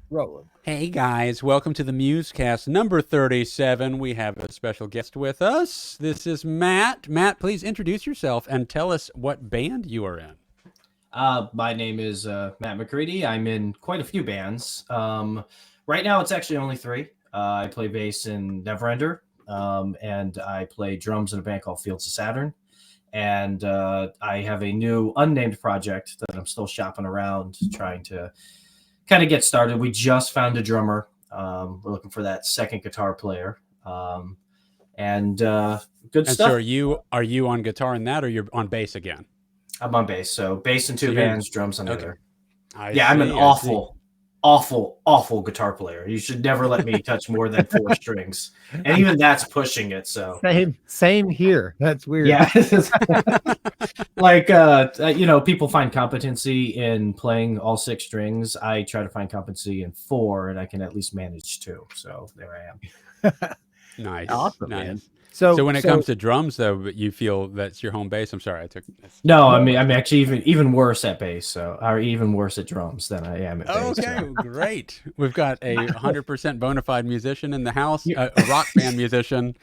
Rolling. Hey guys, welcome to the MuseCast number 37. We have a special guest with us. This is Matt. Matt, please introduce yourself and tell us what band you are in. My name is Matt McCready. I'm in quite a few bands. Right now, it's actually only three. I play bass in Neverender, and I play drums in a band called Fields of Saturn. And I have a new unnamed project that I'm still shopping around, trying to kind of get started. We just found a drummer. We're looking for that second guitar player, and good And so stuff. are you on guitar in that or you're on bass again? I'm on bass, so bass in So two you're bands, drums on the okay. other. I Yeah, I'm an see. I see. awful guitar player. You should never let me touch more than four strings, and even that's pushing it. So Same here. That's weird. yeah, like people find competency in playing all six strings. I try to find competency in four, and I can at least manage two. So there I am. Nice. Awesome, man. Nice. So So when it so comes to drums though, you feel that's your home base. I'm sorry, I took that's No, I no, mean I'm actually even worse at bass, or even worse at drums than I am at bass. Okay, So. great. We've got a 100% bona fide musician in the house, a rock band musician.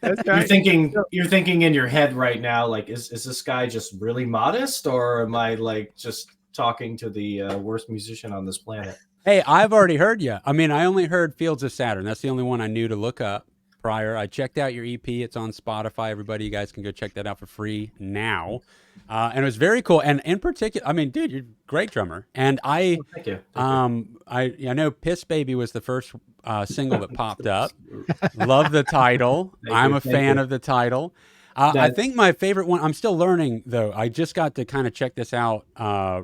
that's You're right. thinking So, you're thinking in your head right now, like, is this guy just really modest, or am I like just talking to the worst musician on this planet? Hey, I've already heard you. I mean, I only heard Fields of Saturn. That's the only one I knew to look up prior. I checked out your EP. It's on Spotify. Everybody, you guys can go check that out for free now. And it was very cool. And in particular, I mean, dude, you're a great drummer. And I, Well, thank you, thank you. um, I, I know "Piss Baby" was the first single that popped up. Love the title. Thank I'm you, a thank fan you. of the title. I That think my favorite one, I'm still learning though. I just got to kind of check this out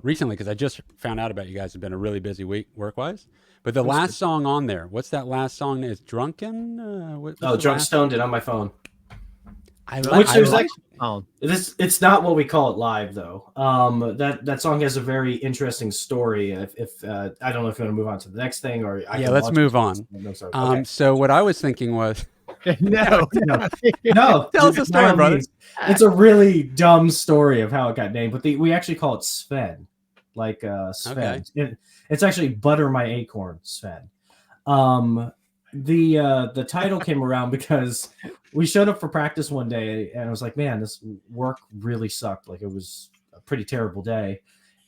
recently because I just found out about you guys. Have been a really busy week work wise. But the last song on there, what's that last song? Is Drunken? What's the drunk last? stoned it on my phone, drunk which I there's stone. like. like Oh, this. It's not what we call it live though. That song has a very interesting story. If I don't know if you want to move on to the next thing, or I Yeah, can let's launch move into this. on. No, sorry. Okay. So what I was thinking was, no, No, no. no, tell us a by story, all brother. means. It's a really dumb story of how it got named, but we actually call it Sven, like Okay. Sven. It's actually Butter My Acorn, Sven. Um, the title came around because we showed up for practice one day, and I was like, man, this work really sucked. Like it was a pretty terrible day,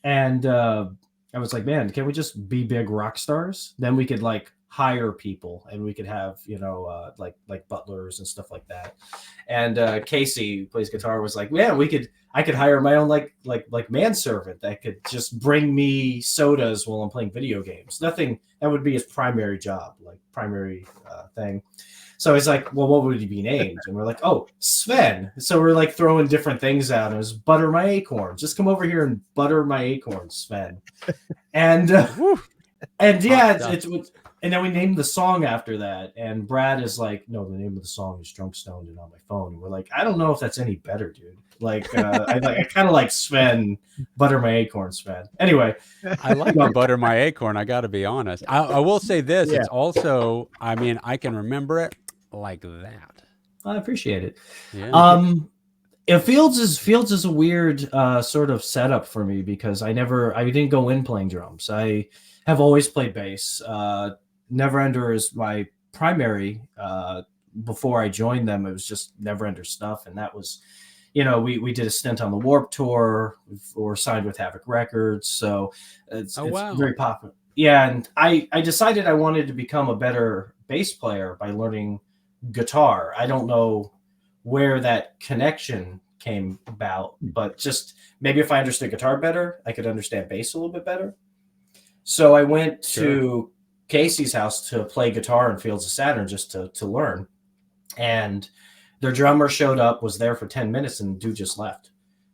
and I was like, man, can we just be big rock stars? Then we could like hire people, and we could have like butlers and stuff like that. And Casey, who plays guitar, was like, yeah, we could. I could hire my own like manservant that could just bring me sodas while I'm playing video games. Nothing that would be his primary job, like primary thing. So he's like, well, what would he be named? And we're like, oh, Sven. So we're like throwing different things out. It was butter my acorns. Just come over here and butter my acorns, Sven. And Woo, and hot yeah, stuff. and then we named the song after that. And Brad is like, no, the name of the song is Drunk Stoned and on my phone. And we're like, I don't know if that's any better, dude. Like, I kind of like Sven, butter my acorn, Sven. Anyway, I like the butter my acorn. I got to be honest. I will say this. Yeah. It's also, I mean, I can remember it like that. I appreciate it. Yeah. Um, Fields is a weird sort of setup for me because I didn't go in playing drums. I have always played bass. Neverender is my primary. Before I joined them, it was just Neverender stuff, and that was, we did a stint on the Warp Tour. Or signed with Havoc Records, so Oh, it's wow. very popular. Yeah, and I decided I wanted to become a better bass player by learning guitar. I don't know where that connection came about, but just maybe if I understood guitar better, I could understand bass a little bit better. So I went Sure. to Casey's house to play guitar in Fields of Saturn just to learn. And their drummer showed up, was there for 10 minutes, and the dude just left.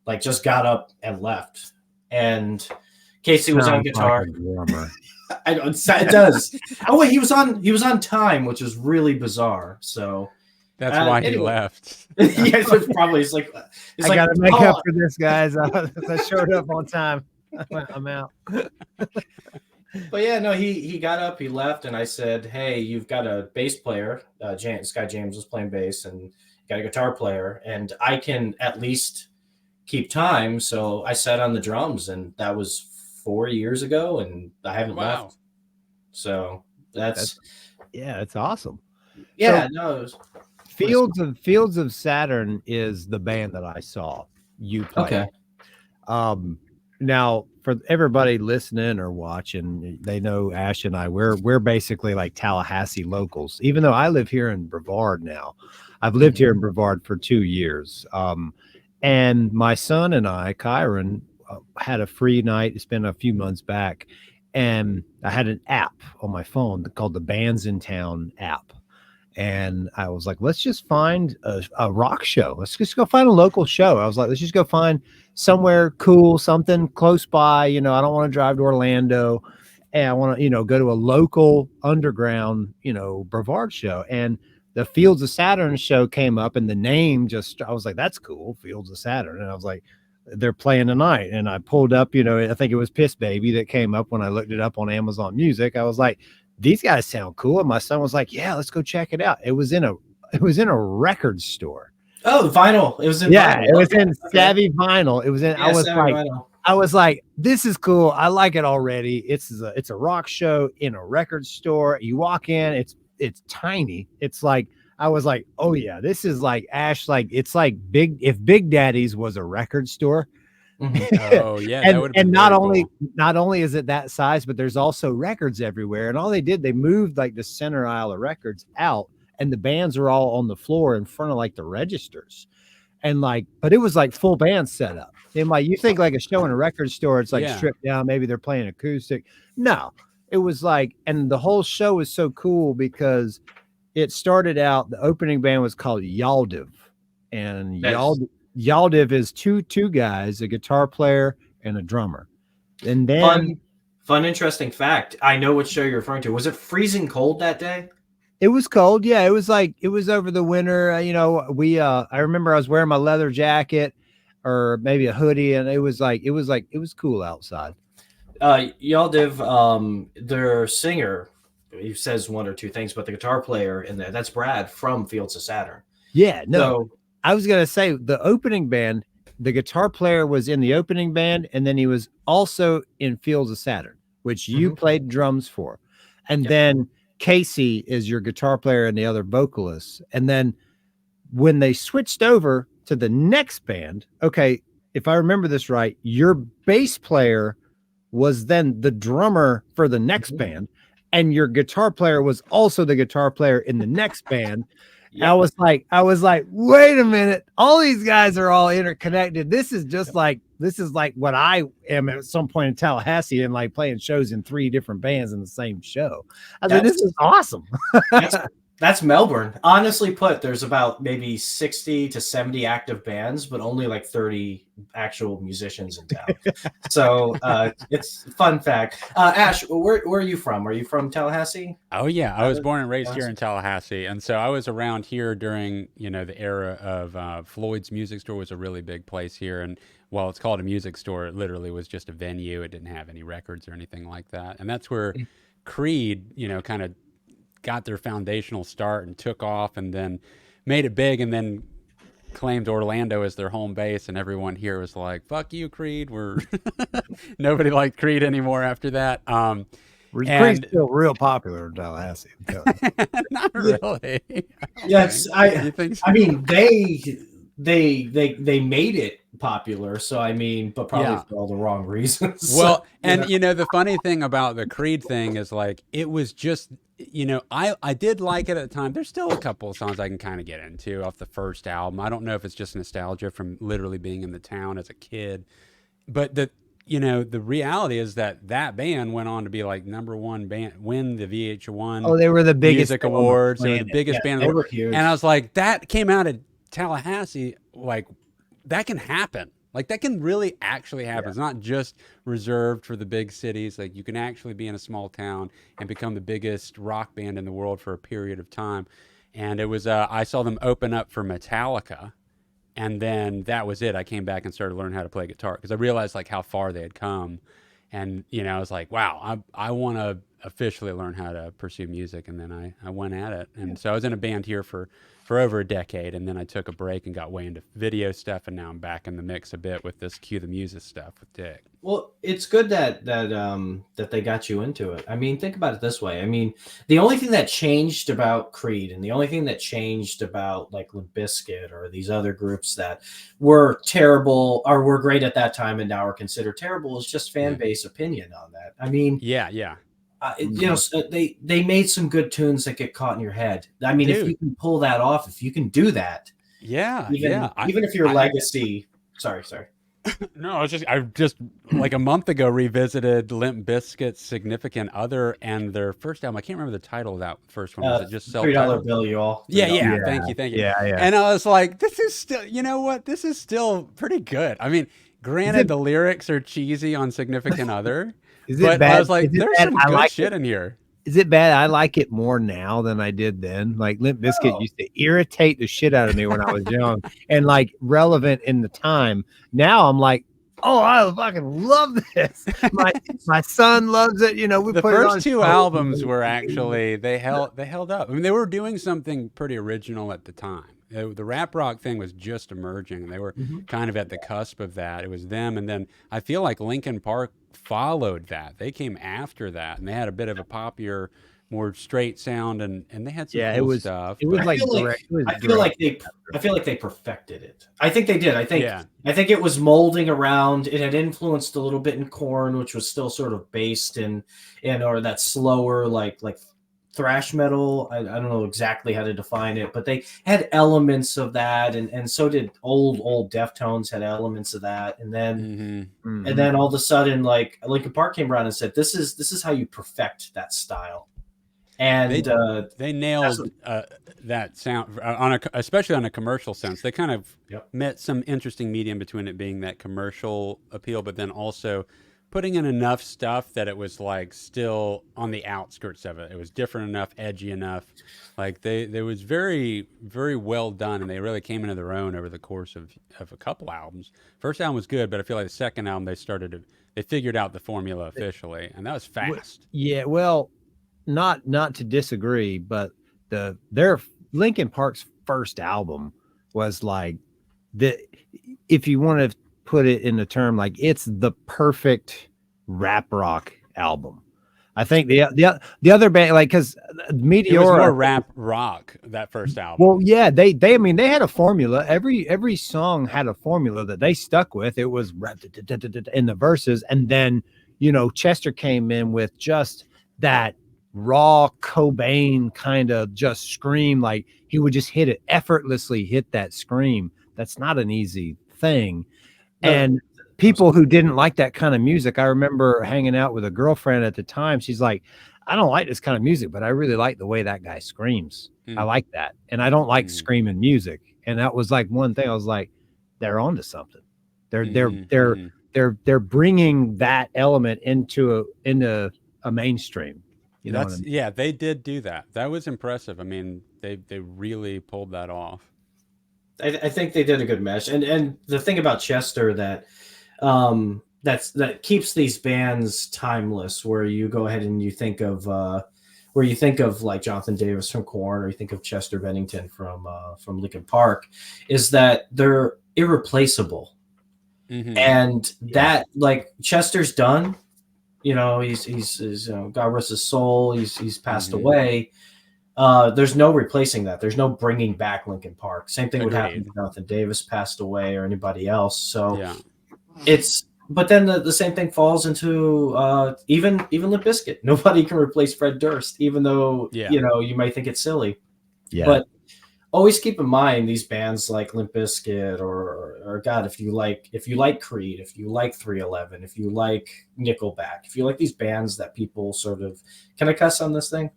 Like just got up and left. And Casey was on Sounds like a guitar. drummer. I don't, it does. Oh wait, he was on time, which is really bizarre. So That's why he anyway, left. yes, it's probably it's I like got to make up oh for this, guys. I showed up on time. I'm out. but yeah, no, he got up, he left, and I said, hey, you've got a bass player. Sky James was playing bass, and got a guitar player, and I can at least keep time. So I sat on the drums, and that was 4 years ago, and I haven't Wow. left. So that's Yeah, it's awesome. yeah, So no, it was Fields of Saturn is the band that I saw you play. okay. Now for everybody listening or watching, they know Ash and I, we're basically like Tallahassee locals. Even though I live here in Brevard now, I've lived here in Brevard for 2 years. And my son and I, Kyron, had a free night. It's been a few months back, and I had an app on my phone called the Bands in Town app. And I was like, let's just find a rock show. Let's just go find a local show. I was like, let's just go find somewhere cool, something close by. You know, I don't want to drive to Orlando, and I want to, go to a local underground, Brevard show. And the Fields of Saturn show came up, and the name I was like, that's cool, Fields of Saturn. And I was like, they're playing tonight. And I pulled up, I think it was Piss Baby that came up when I looked it up on Amazon Music. I was like, these guys sound cool. And my son was like, yeah, let's go check it out. It was in a record store. Oh, vinyl. It was in vinyl. It was in okay. Savvy Vinyl. It was in, yeah, I was like, this is cool. I like it already. It's a rock show in a record store. You walk in, it's tiny. It's like, I was like, oh yeah, this is like Ash. Like, it's like if Big Daddy's was a record store. Oh yeah, and not only is it that size, but there's also records everywhere. And all they did, they moved like the center aisle of records out, and the bands are all on the floor in front of like the registers. And but it was like full band setup. And you think like a show in a record store, it's like stripped down, maybe they're playing acoustic. No, it was like, and the whole show was so cool because it started out, the opening band was called Yaldiv, and Yaldiv is two guys, a guitar player and a drummer. And then fun interesting fact. I know what show you're referring to. Was it freezing cold that day? It was cold. Yeah, it was over the winter. I remember I was wearing my leather jacket or maybe a hoodie, and it was cool outside. Yaldiv, their singer, he says one or two things, but the guitar player in there, that's Brad from Fields of Saturn. Yeah, no. So, I was going to say the opening band, the guitar player was in the opening band, and then he was also in Fields of Saturn, which you played drums for. And then Casey is your guitar player and the other vocalists. And then when they switched over to the next band, okay, if I remember this right, your bass player was then the drummer for the next band, and your guitar player was also the guitar player in the next band. Yep. I was like, wait a minute. All these guys are all interconnected. This is just like what I am at some point in Tallahassee and like playing shows in 3 different bands in the same show. I mean, this is awesome. That's Melbourne. Honestly put, there's about maybe 60 to 70 active bands, but only like 30 actual musicians in town. So it's a fun fact. Ash, where are you from? Are you from Tallahassee? Oh yeah, I was born and raised here in Tallahassee, and so I was around here during the era of Floyd's Music Store was a really big place here, and while it's called a music store, it literally was just a venue. It didn't have any records or anything like that, and that's where Creed, kind of got their foundational start and took off, and then made it big, and then claimed Orlando as their home base, and everyone here was like, fuck you, Creed. Nobody liked Creed anymore after that. Creed's still real popular in Tallahassee. Not really. Yes, I mean they made it popular, so I mean, but probably for all the wrong reasons. Well, and the funny thing about the Creed thing is like it was just I did like it at the time. There's still a couple of songs I can kind of get into off the first album. I don't know if it's just nostalgia from literally being in the town as a kid, but the reality is that band went on to be like #1 band, win the VH1. Oh, they were the biggest music awards. They were the biggest band. They were huge. And I was like, that came out of Tallahassee. Like that can happen. Like that can really actually happen. Yeah. It's not just reserved for the big cities. Like you can actually be in a small town and become the biggest rock band in the world for a period of time. And it was, I saw them open up for Metallica, and then that was it. I came back and started learning how to play guitar because I realized like how far they had come. And, I was like, wow, I want to officially learn how to pursue music. And then I went at it. And so I was in a band here for for over a decade, and then I took a break and got way into video stuff, and now I'm back in the mix a bit with this Cue the Muses stuff with Dick. Well, it's good that they got you into it. I mean, think about it this way. I mean, the only thing that changed about Creed, and the only thing that changed about like Limp Bizkit or these other groups that were terrible or were great at that time and now are considered terrible, is just fan base opinion on that. I mean, Yeah. You know, they made some good tunes that get caught in your head. I mean, if you can pull that off, if you can do that, even if your legacy. Sorry. No, I just like a month ago revisited Limp Bizkit's Significant Other and their first album. I can't remember the title of that first one. Was it just $3 bill, you all? Yeah. Thank you. Yeah. And I was like, this is still, you know what? This is still pretty good. I mean, granted, the lyrics are cheesy on Significant Other, but I was like, there's some good shit in here. Is it bad? I like it more now than I did then. Like Limp Bizkit used to irritate the shit out of me when I was young and like relevant in the time. Now I'm like, oh, I fucking love this. My son loves it. You know, the first two albums were actually they held up. I mean, they were doing something pretty original at the time. The rap rock thing was just emerging, and they were kind of at the cusp of that. It was them, and then I feel like Linkin Park followed that. They came after that, and they had a bit of a poppier, more straight sound, and they had some cool stuff. It was like direct. I feel like they perfected it. I think they did. I think it was molding around. It had influenced a little bit in Korn, which was still sort of based in or that slower like thrash metal. I don't know exactly how to define it, but they had elements of that, and so did old Deftones had elements of that, and then and then all of a sudden, like Linkin Park came around and said, "This is how you perfect that style," and they nailed that sound especially on a commercial sense. They kind of met some interesting medium between it being that commercial appeal, but then also putting in enough stuff that it was like still on the outskirts of it. It was different enough, edgy enough. Like they was very, very well done, and they really came into their own over the course of a couple albums. First album was good, but I feel like the second album they figured out the formula officially, and that was fast. Yeah, well, not to disagree, but their Linkin Park's first album was like if you want to put it in the term, like it's the perfect rap rock album. I think the other band, like, because Meteora, it was more rap rock, that first album. Well, yeah, they had a formula. Every song had a formula that they stuck with. It was in the verses, and then Chester came in with just that raw Cobain kind of just scream. Like he would just effortlessly hit that scream. That's not an easy thing. And people who didn't like that kind of music, I remember hanging out with a girlfriend at the time. She's like, I don't like this kind of music, but I really like the way that guy screams. I like that. And I don't like screaming music. And that was like one thing I was like, they're onto something. They're bringing that element into a mainstream. You know what I mean? Yeah, they did do that. That was impressive. I mean, they really pulled that off. I think they did a good mesh, and the thing about Chester that keeps these bands timeless, where you go ahead and you think of like Jonathan Davis from Korn, or you think of Chester Bennington from Linkin Park, is that they're irreplaceable, and that like Chester's done. He's God rest his soul. He's passed away. There's no replacing that. There's no bringing back Linkin Park. Same thing would happen if Jonathan Davis passed away or anybody else. So but then the same thing falls into even Limp Bizkit. Nobody can replace Fred Durst, even though you might think it's silly. Yeah. But always keep in mind these bands like Limp Bizkit or God, if you like Creed, if you like 311, if you like Nickelback, if you like these bands that people sort of, can I cuss on this thing?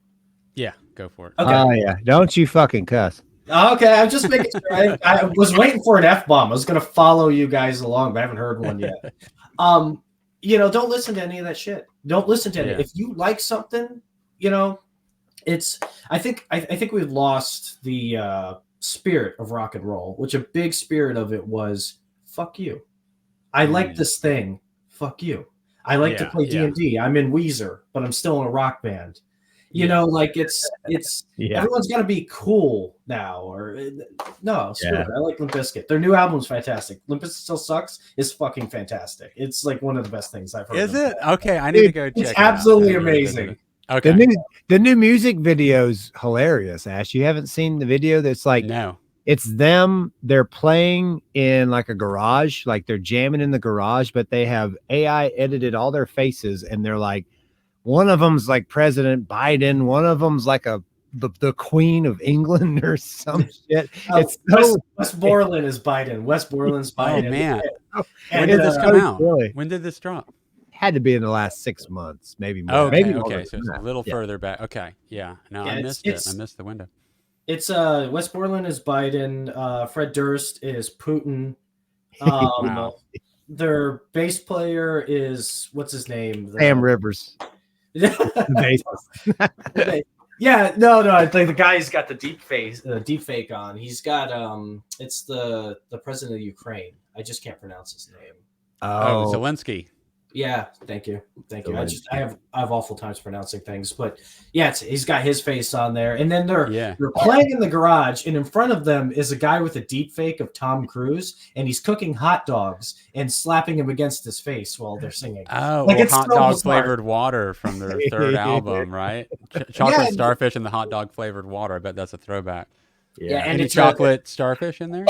Yeah, go for it. Okay. Oh yeah, don't you fucking cuss. Okay, I'm just making sure. I was waiting for an F-bomb. I was going to follow you guys along, but I haven't heard one yet. Don't listen to any of that shit. Don't listen to it. If you like something, it's. I think we've lost the spirit of rock and roll, which a big spirit of it was fuck you. I like this thing. Fuck you. I like to play D&D. I'm in Weezer, but I'm still in a rock band. You know, like it's Yeah. everyone's got to be cool now. Or no, screw Yeah. it. I like Limp Bizkit. Their new album's fantastic. Limp Bizkit Still Sucks is fucking fantastic. It's like one of the best things I've heard. Is of it? Okay, I need to go check It's it out. absolutely I never visited amazing. it. Okay. The new music video's hilarious, Ash. You haven't seen the video that's like No. it's them, they're playing in like a garage, like they're jamming in the garage, but they have AI edited all their faces, and they're like, one of them's like President Biden, one of them's like the Queen of England or some shit. It's West Borland is Biden. West Borland's Biden. Oh man. And, When did this come out? really When did this drop? had to be in the last 6 months, maybe more. Oh, okay, maybe okay. longer So than it's a that. little Yeah. further back. Okay. Yeah. No, Yeah, I missed it. it's- I missed the window. It's West Borland is Biden. Fred Durst is Putin. Wow. Their bass player is what's his name? Sam Rivers. Okay. Yeah, no. I think the guy's got the deep fake on. He's got it's the president of Ukraine. I just can't pronounce his name. Oh, Zelensky. Yeah, thank you. Zelensky. I have awful times pronouncing things, but yeah, he's got his face on there, and then they're playing in the garage, and in front of them is a guy with a deep fake of Tom Cruise, and he's cooking hot dogs and slapping him against his face while they're singing. Oh, Like, well, it's hot so dog bizarre. flavored water from their third album, right? Chocolate Yeah. starfish and the hot dog flavored water. I bet that's a throwback. Yeah, and Any it's chocolate starfish in there?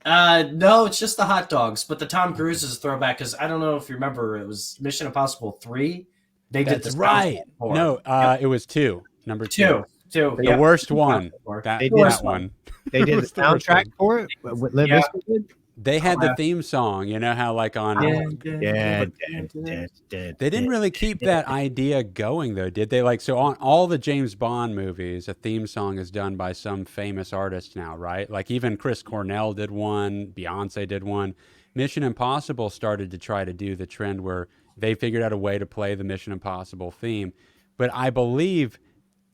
No, it's just the hot dogs, but the Tom Cruise is a throwback because I don't know if you remember, it was Mission Impossible 3. They did That's this right. for. No, it was two. Number two. The yeah. worst one. That, They that did one. They did the was the worst soundtrack one. for it. What Limp Yeah. Bizkit did? They had the theme song. You know how like on. Yeah. They didn't really keep that idea going though, did they? Like, so on all the James Bond movies, a theme song is done by some famous artist now, right? Like even Chris Cornell did one, Beyonce did one. Mission Impossible started to try to do the trend where they figured out a way to play the Mission Impossible theme. But I believe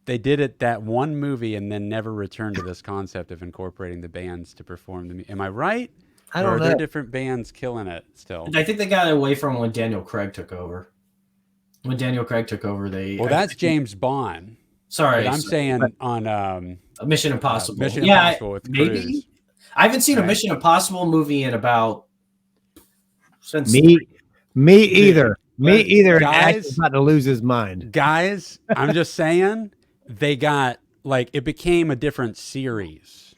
they did it that one movie and then never returned to this concept of incorporating the bands to perform the. Am I right? I Or don't are know. there different bands killing it still? I think they got away from when Daniel Craig took over. When Daniel Craig took over, Well, that's James Bond. Sorry, But I'm saying on Mission Impossible. Mission Yeah, Impossible with maybe. Cruise. I haven't seen a Right. Mission Impossible movie in about since Me either. Me either. And Guys- Ash is about to lose his mind. Guys, I'm just saying they got like it became a different series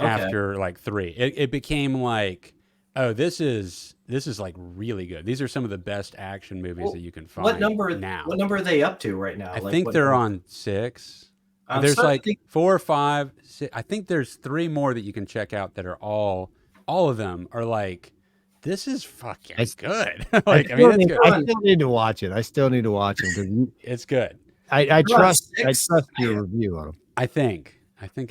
Okay. after like 3. It became like, oh, this is like really good. These are some of the best action movies that you can find. What number now? What number are they up to right now? I Like, think what they're number? on 6. I'm There's starting like to think- 4 or 5. 6, I think there's 3 more that you can check out that are all of them are like, this is fucking good. Like, I mean, it's good. I still need to watch it. I still need to watch it because It's good. I trust 6? your review on them. I think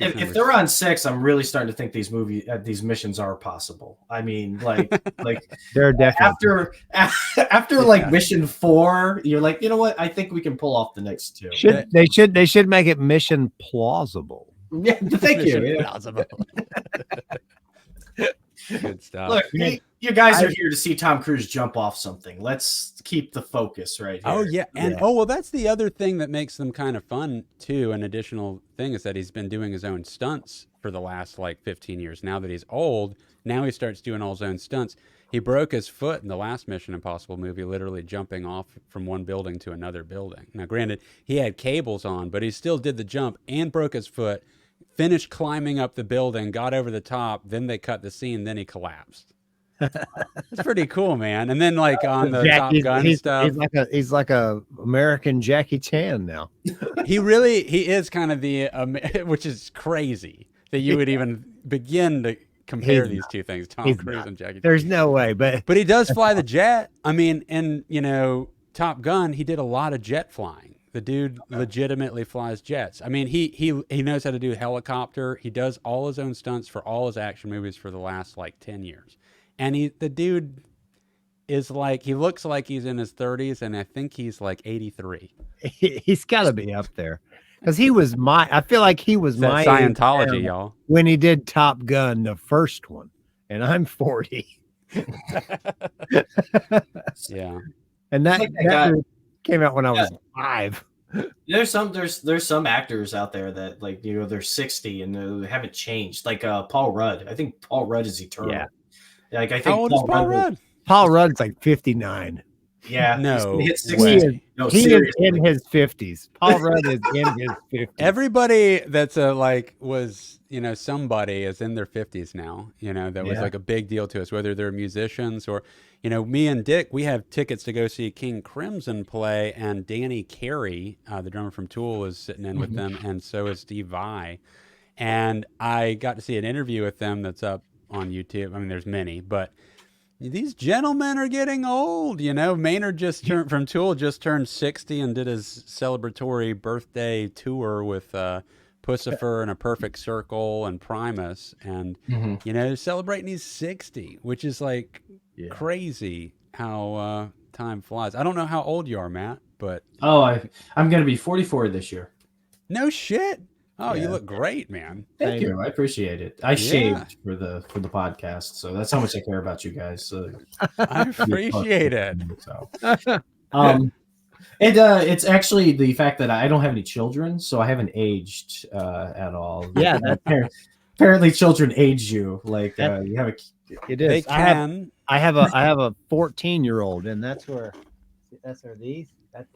it's If number they're on 6, I'm really starting to think these missions are possible. I mean, like They're definitely after like mission 4, you're like, you know what? I think we can pull off the next 2. they should make it mission plausible. Yeah, thank you. Mission Yeah. Possible. Good stuff. Look, you guys are here to see Tom Cruise jump off something. Let's keep the focus right here. Oh yeah, and well, that's the other thing that makes them kind of fun too. An additional thing is that he's been doing his own stunts for the last like 15 years. Now that he's old, now he starts doing all his own stunts. He broke his foot in the last Mission Impossible movie, literally jumping off from one building to another building. Now, granted, he had cables on, but he still did the jump and broke his foot. Finished climbing up the building, got over the top, then they cut the scene, then he collapsed. It's pretty cool, man. And then like on the Top Gun stuff, he's like a American Jackie Chan now. he is kind of the which is crazy that you would even begin to compare these two things, Tom Cruise and Jackie Chan. There's no way, but he does fly the jet. I mean, and Top Gun, he did a lot of jet flying. The dude legitimately flies jets. I mean, he knows how to do helicopter. He does all his own stunts for all his action movies for the last like 10 years. And the dude is like, he looks like he's in his 30s, and I think he's like 83. he's got to be up there because I feel like he was my Scientology, y'all. When he did Top Gun, the first one, and I'm 40. Yeah. And that came out when I was 5. There's some actors out there that like they're 60 and they haven't changed. Like Paul Rudd. I think Paul Rudd is eternal. Yeah. Like I How think old is Paul Rudd? Paul Rudd's like 59. Yeah, he's gonna No hit 60. way. No, He is seriously. in his 50s. Paul Rudd is in his 50s. Everybody that's was somebody is in their 50s now. That was Yeah. like a big deal to us, whether they're musicians or me and Dick. We have tickets to go see King Crimson play, and Danny Carey, the drummer from Tool, is sitting in with them, and so is Steve Vai. And I got to see an interview with them that's up on YouTube. I mean, there's many, but these gentlemen are getting old. Maynard from Tool just turned 60 and did his celebratory birthday tour with Pussifer and A Perfect Circle and Primus. And, celebrating he's 60, which is like crazy how time flies. I don't know how old you are, Matt, but. Oh, I'm going to be 44 this year. No shit. Oh, Yeah. You look great, man. Thank you. I appreciate it. I shaved for the podcast, so that's how much I care about you guys. So I appreciate it. So, it's actually the fact that I don't have any children, so I haven't aged at all. Yeah, apparently children age you. Like you have a. It is. They can. I have a 14-year-old, and that's where these. That's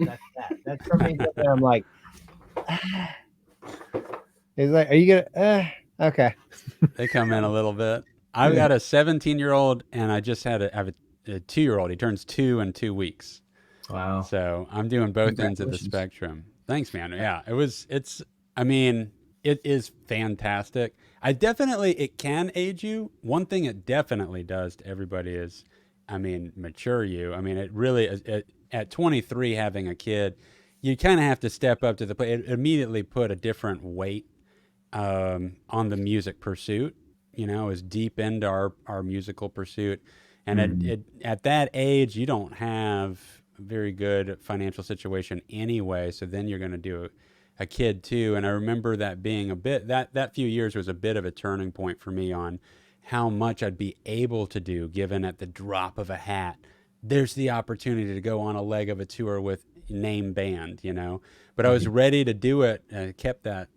for me. I'm like. He's like, are you gonna? Okay. They come in a little bit. I've got a 17-year-old, and I just have a 2-year-old. He turns 2 in 2 weeks. Wow. So I'm doing both ends of the spectrum. Thanks, man. Yeah, it is fantastic. It can age you. One thing it definitely does to everybody is, mature you. It really, at 23, having a kid, you kind of have to step up to the plate. It immediately put a different weight on the music pursuit. Is deep into our musical pursuit, and at that age, you don't have a very good financial situation anyway. So then you're going to do a kid too. And I remember that being that few years was a bit of a turning point for me on how much I'd be able to do, given at the drop of a hat, there's the opportunity to go on a leg of a tour with name band, but I was ready to do it. I kept that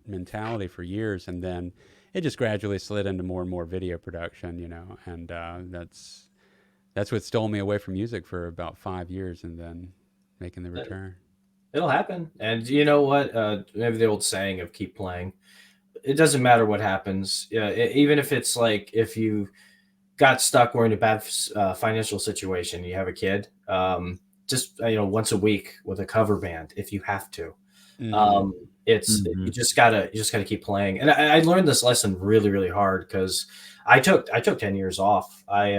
mentality for years, and then it just gradually slid into more and more video production, and that's what stole me away from music for about 5 years, and then making the return. It'll happen. And you know what? Maybe the old saying of keep playing. It doesn't matter what happens. Even if it's like if you got stuck or in a bad financial situation, you have a kid, just once a week with a cover band if you have to. You just gotta keep playing. And I learned this lesson really, really hard because I took 10 years off. I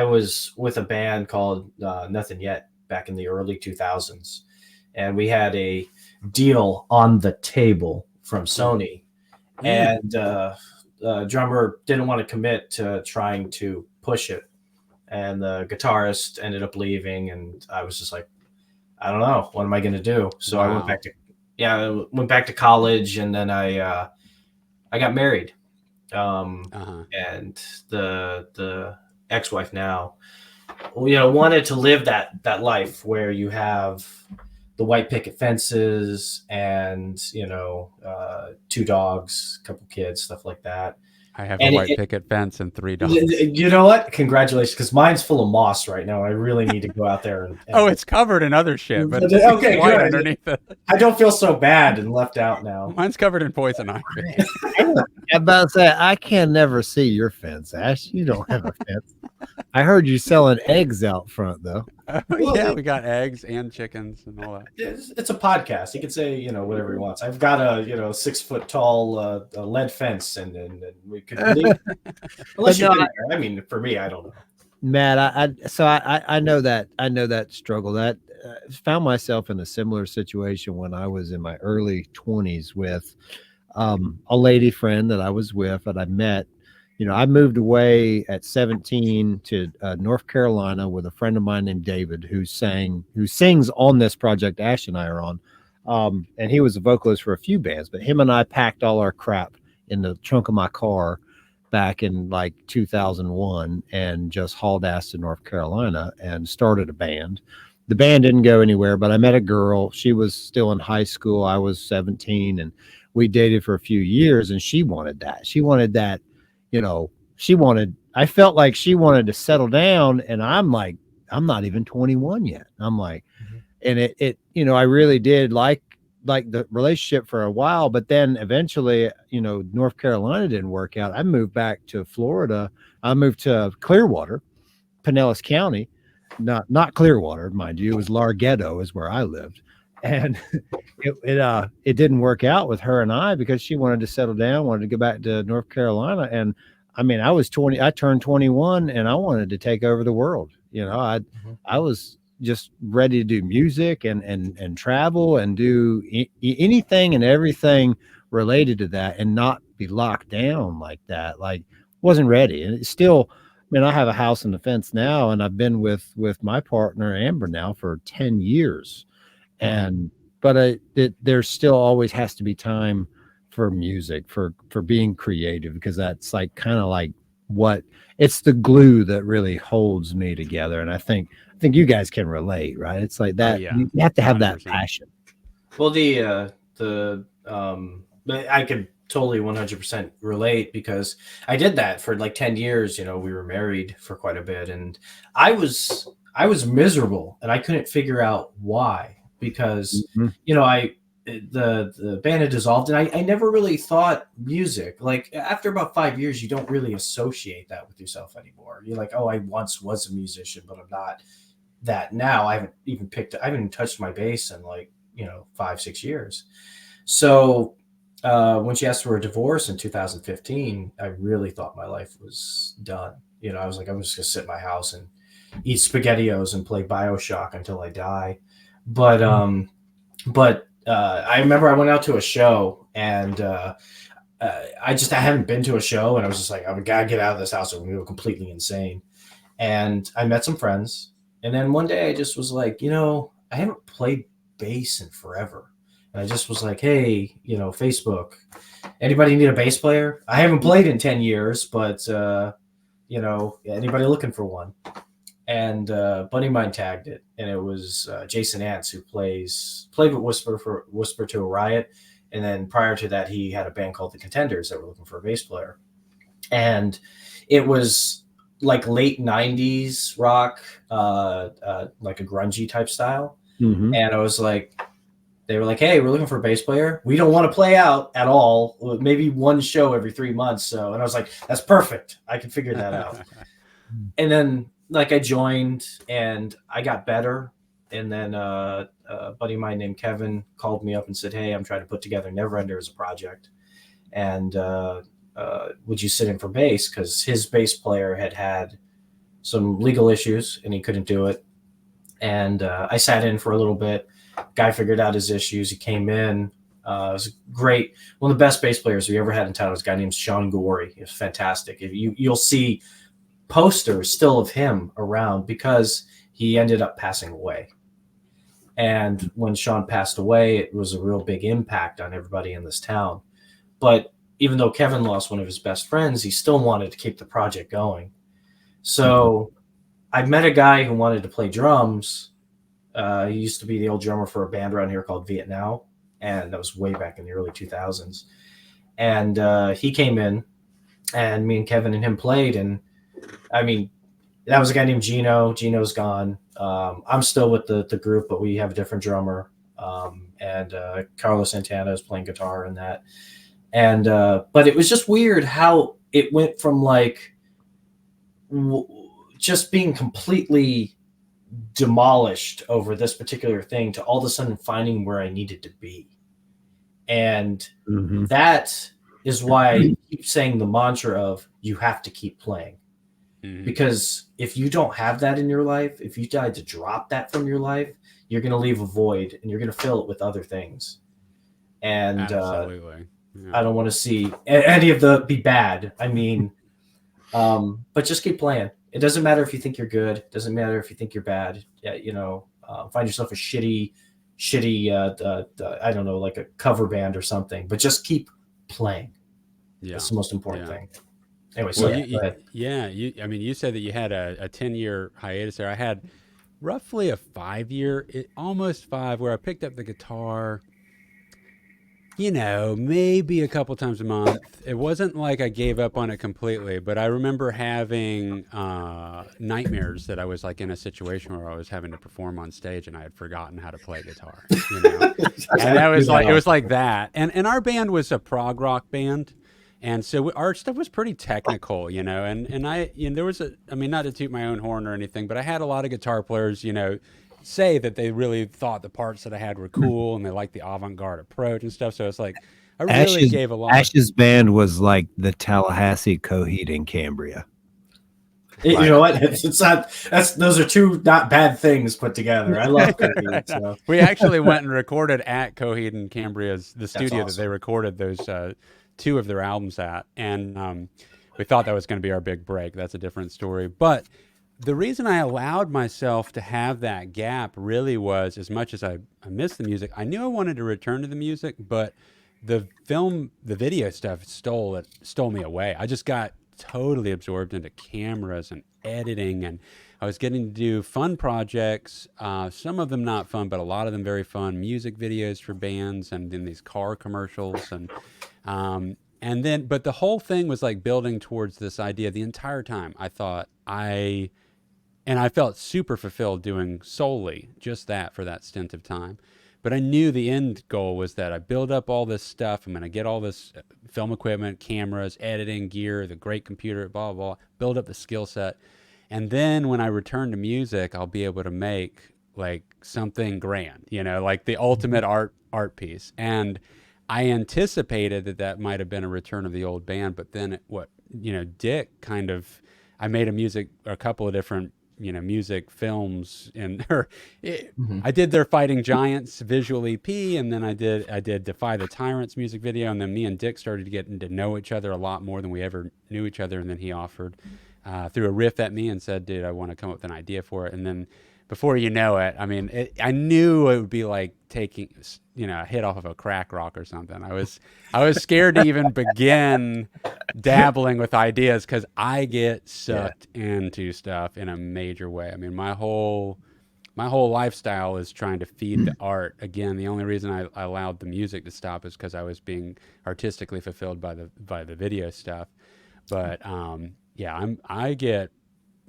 was with a band called Nothing Yet back in the early 2000s, and we had a deal on the table from Sony, and drummer didn't want to commit to trying to push it, and the guitarist ended up leaving, and I was just like, I don't know, what am I going to do? So I went back to college, and then I got married, and the ex-wife now, wanted to live that life where you have the white picket fences and 2 dogs, a couple kids, stuff like that. I have a white picket fence and 3 dogs. You know what? Congratulations, because mine's full of moss right now. I really need to go out there. And it's covered in other shit, but it's okay, white good. Underneath it. I don't feel so bad and left out now. Mine's covered in poison ivy. I'm about to say, I can never see your fence, Ash. You don't have a fence. I heard you selling eggs out front, though. Yeah, we got eggs and chickens and all that. It's a podcast. He can say, whatever he wants. I've got a 6 foot tall lead fence, and we could leave. Unless you're there. For me, I don't know. Matt, I know that struggle. That found myself in a similar situation when I was in my early 20s with a lady friend that I was with that I met. I moved away at 17 to North Carolina with a friend of mine named David who sings on this project Ash and I are on. And he was a vocalist for a few bands, but him and I packed all our crap in the trunk of my car back in like 2001 and just hauled ass to North Carolina and started a band the band didn't go anywhere, but I met a girl. She was still in high school. I was 17, and we dated for a few years, and she wanted that. She wanted that, you know, I felt like she wanted to settle down, and I'm like, I'm not even 21 yet. I'm like, and you know, I really did like the relationship for a while, but then eventually, you know, North Carolina didn't work out. I moved back to Florida. I moved to Clearwater, Pinellas County, not Clearwater, mind you. It was Larghetto is where I lived, and it didn't work out with her and I because she wanted to settle down, wanted to go back to North Carolina, and I mean, I was 20. I turned 21, and I wanted to take over the world. You know, I was just ready to do music and travel and do anything and everything related to that, and not be locked down like that. Like, wasn't ready, and it's still. I mean, I have a house and a fence now, and I've been with my partner Amber now for 10 years, and but there still always has to be time for music, for being creative, because that's like kind of like what it's the glue that really holds me together. And I think you guys can relate, right? It's like that. Yeah. You have to have 100%. that passion. Well, I could totally 100% relate, because I did that for like 10 years. You know, we were married for quite a bit, and I was miserable, and I couldn't figure out why, because you know, the band had dissolved, and I never really thought music. Like, after about 5 years, you don't really associate that with yourself anymore. You're like, oh, I once was a musician, but I'm not that now. I haven't even touched my bass in like, you know, 5-6 years. So when she asked for a divorce in 2015, I really thought my life was done. You know, I was like, I'm just gonna sit in my house and eat SpaghettiOs and play BioShock until I die. But I remember I went out to a show, and I haven't been to a show, and I was just like, I gotta get out of this house, or we were completely insane. And I met some friends, and then one day I just was like, you know, I haven't played bass in forever. And I just was like, hey, you know, Facebook, anybody need a bass player? I haven't played in 10 years, but you know, anybody looking for one? And a buddy of mine tagged it, and it was Jason Ants, who played with Whisper to a Riot, and then prior to that, he had a band called the Contenders that were looking for a bass player, and it was like late 90s rock, like a grungy type style, and I was like, they were like, hey, we're looking for a bass player. We don't want to play out at all, maybe one show every 3 months. So, and I was like, that's perfect. I can figure that out. And then, like, I joined, and I got better. And then a buddy of mine named Kevin called me up and said, hey, I'm trying to put together Neverender as a project. And would you sit in for bass? Because his bass player had some legal issues, and he couldn't do it. And I sat in for a little bit. Guy figured out his issues. He came in. It was great. One of the best bass players we ever had in town was a guy named Sean Gorey. He was fantastic. You'll see posters still of him around, because he ended up passing away. And when Sean passed away, it was a real big impact on everybody in this town. But even though Kevin lost one of his best friends, he still wanted to keep the project going. So I met a guy who wanted to play drums. He used to be the old drummer for a band around here called Vietnam, and that was way back in the early 2000s. And he came in, and me and Kevin and him played. And I mean, that was a guy named Gino. Gino's gone. I'm still with the group, but we have a different drummer. And Carlos Santana is playing guitar in that. And but it was just weird how it went from like just being completely demolished over this particular thing to all of a sudden finding where I needed to be. And that is why I keep saying the mantra of you have to keep playing. Because if you don't have that in your life, if you decide to drop that from your life, you're going to leave a void, and you're going to fill it with other things. And Absolutely. Yeah. I don't want to see any of the be bad. I mean, but just keep playing. It doesn't matter if you think you're good. It doesn't matter if you think you're bad. Yeah, you know, find yourself a shitty, I don't know, like a cover band or something. But just keep playing. Yeah, that's the most important thing. Anyway, so well, I mean, you said that you had a 10-year hiatus there. I had roughly a 5-year, almost 5, where I picked up the guitar, you know, maybe a couple times a month. It wasn't like I gave up on it completely, but I remember having nightmares that I was like in a situation where I was having to perform on stage and I had forgotten how to play guitar, you know. And that was like, it was like that. And our band was a prog rock band. And so our stuff was pretty technical, you know, and I, you know, there was I mean, not to toot my own horn or anything, but I had a lot of guitar players, you know, say that they really thought the parts that I had were cool and they liked the avant-garde approach and stuff. So it's like, I really gave a lot. Ash's band was like the Tallahassee, Coheed, and Cambria. You know what? It's not. Those are two not bad things put together. I love Coheed. So. We actually went and recorded at Coheed and Cambria's, the studio awesome. that they recorded those 2 of their albums at, and we thought that was going to be our big break. That's a different story. But the reason I allowed myself to have that gap really was, as much as I missed the music, I knew I wanted to return to the music, but the video stuff stole me away. I just got totally absorbed into cameras and editing, and I was getting to do fun projects, some of them not fun, but a lot of them very fun, music videos for bands, and then these car commercials, and then, but the whole thing was like building towards this idea the entire time. I thought I felt super fulfilled doing solely just that for that stint of time. But I knew the end goal was that I build up all this stuff. I'm going to get all this film equipment, cameras, editing gear, the great computer, blah, blah, blah, build up the skill set. And then when I return to music, I'll be able to make like something grand, you know, like the ultimate art piece. And I anticipated that might have been a return of the old band, but then Dick I made a couple of different, you know, music films, and I did their Fighting Giants visual EP, and then I did Defy the Tyrants music video, and then me and Dick started to get to know each other a lot more than we ever knew each other, and then he offered, threw a riff at me and said, dude, I want to come up with an idea for it, and then before you know it, I mean, I knew it would be like taking, you know, a hit off of a crack rock or something. I was scared to even begin dabbling with ideas because I get sucked into stuff in a major way. I mean, my whole lifestyle is trying to feed the art. Again, the only reason I allowed the music to stop is because I was being artistically fulfilled by the video stuff. But I get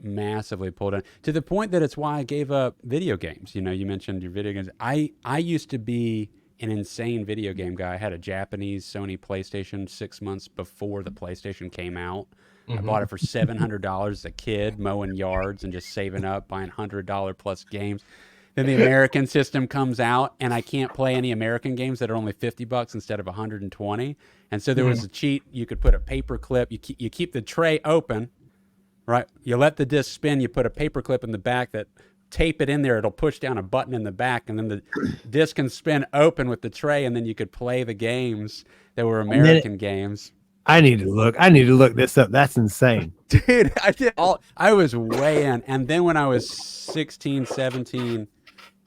massively pulled in to the point that it's why I gave up video games. You know, you mentioned your video games. I used to be an insane video game guy. I had a Japanese Sony PlayStation 6 months before the PlayStation came out. I bought it for $700 as a kid, mowing yards and just saving up, buying $100 plus games. Then the American system comes out, and I can't play any American games that are only $50 instead of $120. And so there was a cheat. You could put a paper clip. You keep the tray open, right? You let the disc spin. You put a paper clip in the back that tape it in there. It'll push down a button in the back, and then the disc can spin open with the tray, and then you could play the games that were American games. I need to look this up. That's insane. Dude, I was way in. And then when I was 16, 17,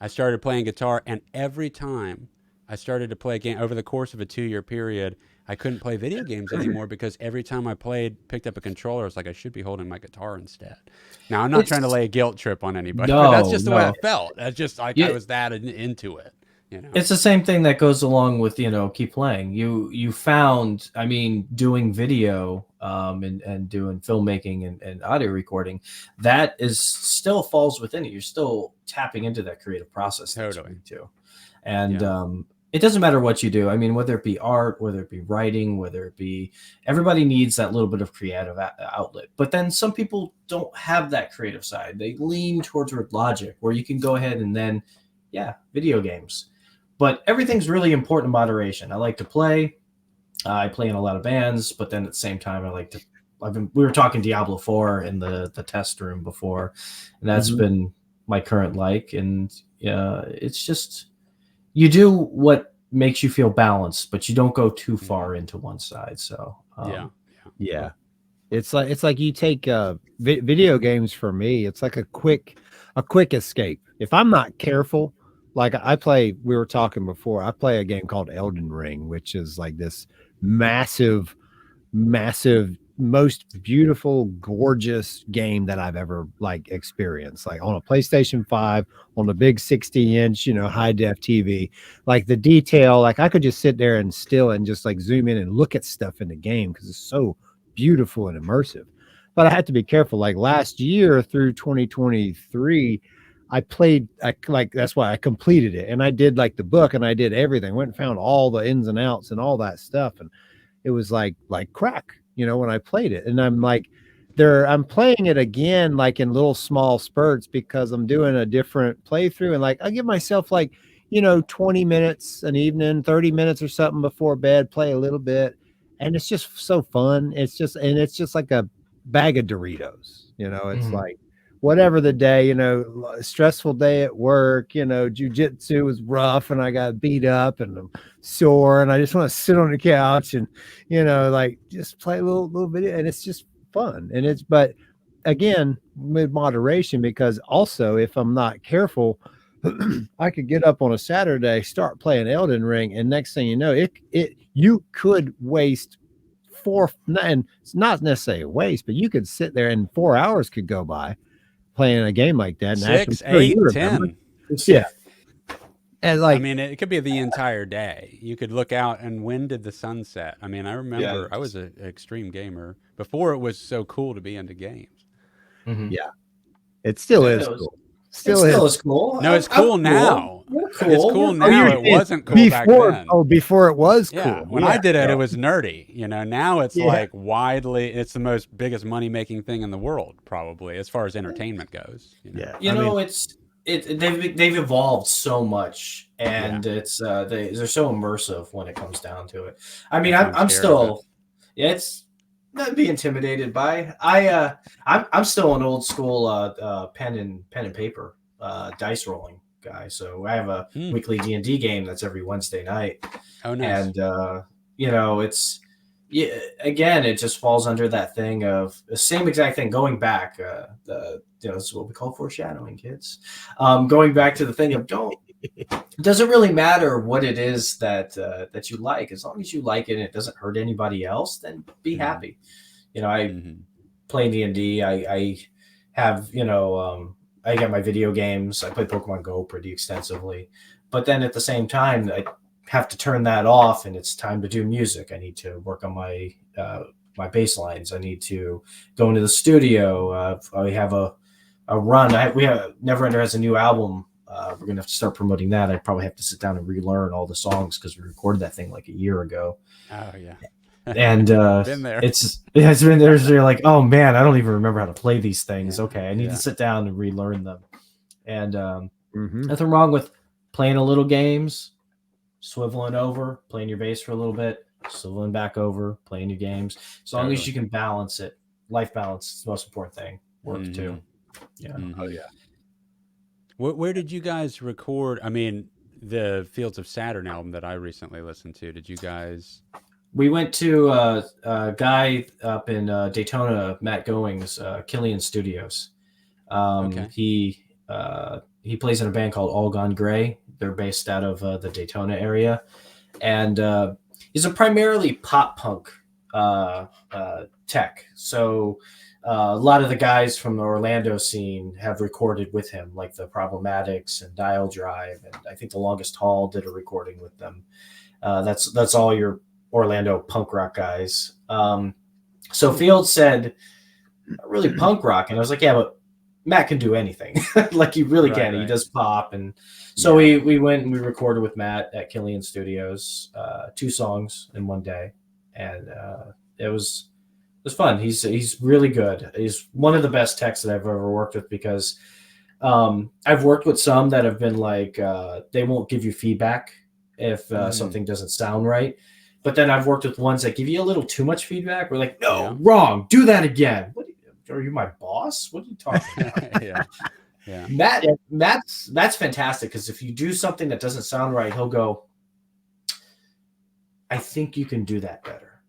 I started playing guitar, and every time I started to play a game over the course of a 2-year period, I couldn't play video games anymore because every time I picked up a controller, I was like, I should be holding my guitar instead. Now, I'm not trying to lay a guilt trip on anybody, but that's just the way I felt. That's just like I was that into it. You know? It's the same thing that goes along with, you know, keep playing. You found, I mean, doing video and doing filmmaking and audio recording, that is still falls within it. You're still tapping into that creative process. Totally. Too. And it doesn't matter what you do. I mean, whether it be art, whether it be writing, whether it be, everybody needs that little bit of creative outlet. But then some people don't have that creative side. They lean towards logic, where you can go ahead and then, video games. But everything's really important in moderation. I like to play. I play in a lot of bands, but then at the same time, we were talking Diablo 4 in the test room before, and that's been my current like. And it's just, you do what makes you feel balanced, but you don't go too far into one side. So yeah. It's like you take video games. For me, it's like a quick escape. If I'm not careful, like we were talking before, I play a game called Elden Ring, which is like this massive most beautiful, gorgeous game that I've ever like experienced. Like on a PlayStation 5, on a big 60-inch, high def TV. Like the detail, like I could just sit there and still and just like zoom in and look at stuff in the game because it's so beautiful and immersive. But I had to be careful. Like last year through 2023, I played like that's why I completed it. And I did like the book and I did everything. Went and found all the ins and outs and all that stuff. And it was like crack, when I played it. And I'm like, I'm playing it again, like in little small spurts because I'm doing a different playthrough. And like I give myself like, 20 minutes an evening, 30 minutes or something before bed, play a little bit. And it's just so fun. It's just like a bag of Doritos, it's like whatever the day, stressful day at work, jujitsu was rough and I got beat up and I'm sore and I just want to sit on the couch and, like just play a little bit. And it's just fun. And but again, with moderation, because also if I'm not careful, I could get up on a Saturday, start playing Elden Ring. And next thing you know, you could waste and it's not necessarily a waste, but you could sit there and 4 hours could go by playing a game like that. And 6, 8, 10. Yeah. And like, I mean, it could be the entire day. You could look out and when did the sun set? I mean, I remember I was an extreme gamer before it was so cool to be into games. Yeah. It still is cool. Still is cool. No, it's cool now. Cool. It's cool now. It wasn't cool back then. Oh, before it was cool. Yeah, when I did it, it was nerdy. Now it's like it's the most biggest money making thing in the world, probably as far as entertainment goes. Yeah, they've evolved so much, and it's they're so immersive when it comes down to it. I mean, I'm still, it's not be intimidated by. I'm still an old school pen and paper dice rolling guy. So I have a weekly D&D game that's every Wednesday night. Oh, nice. And again, it just falls under that thing of the same exact thing. Going back, this is what we call foreshadowing, kids. Going back to the thing of it doesn't really matter what it is that you like, as long as you like it and it doesn't hurt anybody else, then be happy. I play D&D. I have, I got my video games. I play Pokemon Go pretty extensively, but then at the same time, I have to turn that off, and it's time to do music. I need to work on my my bass lines. I need to go into the studio. I have a run. Neverender has a new album. We're gonna have to start promoting that. I probably have to sit down and relearn all the songs because we recorded that thing like a year ago. Oh yeah. And been there. It's been there. So you're like, oh man, I don't even remember how to play these things. Okay, I need to sit down and relearn them. And nothing wrong with playing a little games, swiveling over, playing your bass for a little bit, swiveling back over, playing your games. As long as you can balance it, life balance is the most important thing. Work too. Yeah. Oh yeah. Where did you guys record? I mean, the Fields of Saturn album that I recently listened to. Did you guys? We went to a guy up in Daytona, Matt Going's Killian Studios. He plays in a band called All Gone Gray. They're based out of the Daytona area, and he's a primarily pop punk tech. So a lot of the guys from the Orlando scene have recorded with him, like the Problematics and Dial Drive, and I think the Longest Haul did a recording with them. That's all your Orlando punk rock guys. So Field said, really punk rock. And I was like, yeah, but Matt can do anything. Like he really can. Right. He does pop. And so we went and we recorded with Matt at Killian Studios, 2 songs in one day. And it was fun. He's really good. He's one of the best techs that I've ever worked with because I've worked with some that have been like, they won't give you feedback if something doesn't sound right. But then I've worked with ones that give you a little too much feedback. We're like, no, wrong. Do that again. Are you my boss? What are you talking about? Yeah. Matt's fantastic because if you do something that doesn't sound right, he'll go, I think you can do that better.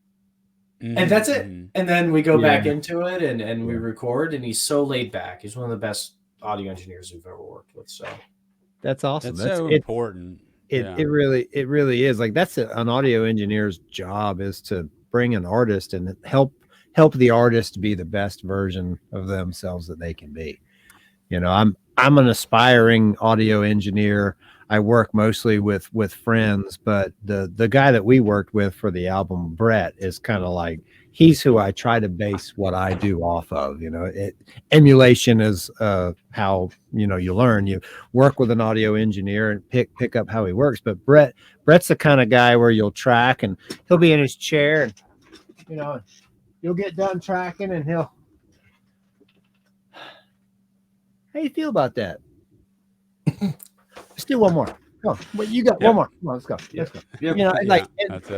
And that's it. And then we go back into it and we record, and he's so laid back. He's one of the best audio engineers we've ever worked with. So that's awesome. That's so important. It really is. Like that's an audio engineer's job, is to bring an artist and help help the artist be the best version of themselves that they can be. You know, I'm an aspiring audio engineer. I work mostly with friends, but the guy that we worked with for the album, Brett, is kind of like, he's who I try to base what I do off of. You know, emulation is how, you know, you learn. You work with an audio engineer and pick up how he works. But Brett's the kind of guy where you'll track and he'll be in his chair and, you know, you'll get done tracking and he'll, how you feel about that? Let's do one more. Come on. Well, you got one more. Come on, let's go. Let's go. You know, like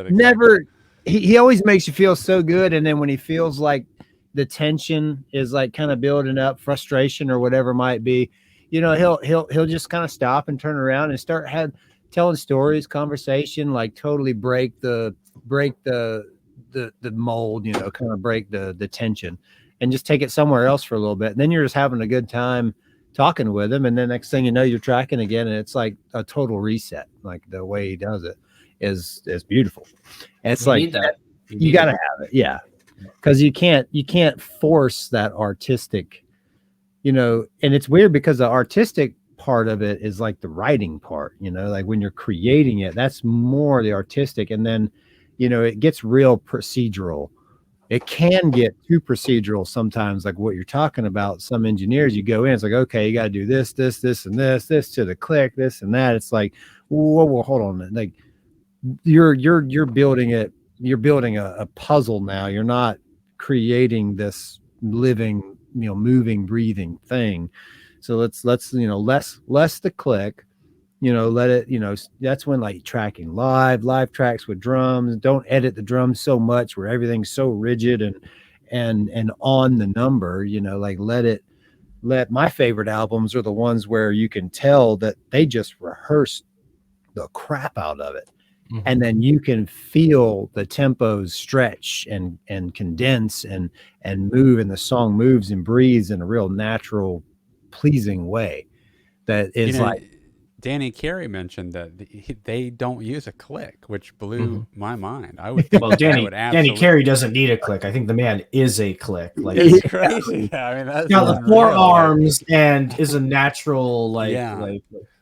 never. He always makes you feel so good, and then when he feels like the tension is like kind of building up, frustration or whatever it might be, you know, he'll just kind of stop and turn around and start telling stories, conversation, like totally break the mold, you know, kind of break the tension, and just take it somewhere else for a little bit. And then you're just having a good time talking with him, and then next thing you know, you're tracking again, and it's like a total reset. Like the way he does it is beautiful. And it's like that. You gotta have it, yeah, because you can't force that artistic, you know. And it's weird because the artistic part of it is like the writing part, you know, like when you're creating it, that's more the artistic, and then, you know, it gets real procedural. It can get too procedural sometimes, like what you're talking about. Some engineers, you go in, it's like, okay, you got to do this, and this to the click, this and that. It's like, whoa, hold on. Like you're building it. You're building a puzzle now. You're not creating this living, you know, moving, breathing thing. So let's, you know, less the click, you know, let it, you know, that's when like tracking live tracks with drums. Don't edit the drums so much where everything's so rigid and on the number, you know, like let my favorite albums are the ones where you can tell that they just rehearsed the crap out of it. Mm-hmm. And then you can feel the tempos stretch and condense and move, and the song moves and breathes in a real natural, pleasing way that is, you know, like, Danny Carey mentioned that they don't use a click, which blew my mind. I would Danny Carey doesn't need a click. I think the man is a click. Like, it's crazy. Yeah, I mean, that's got the 4 arms and is a natural like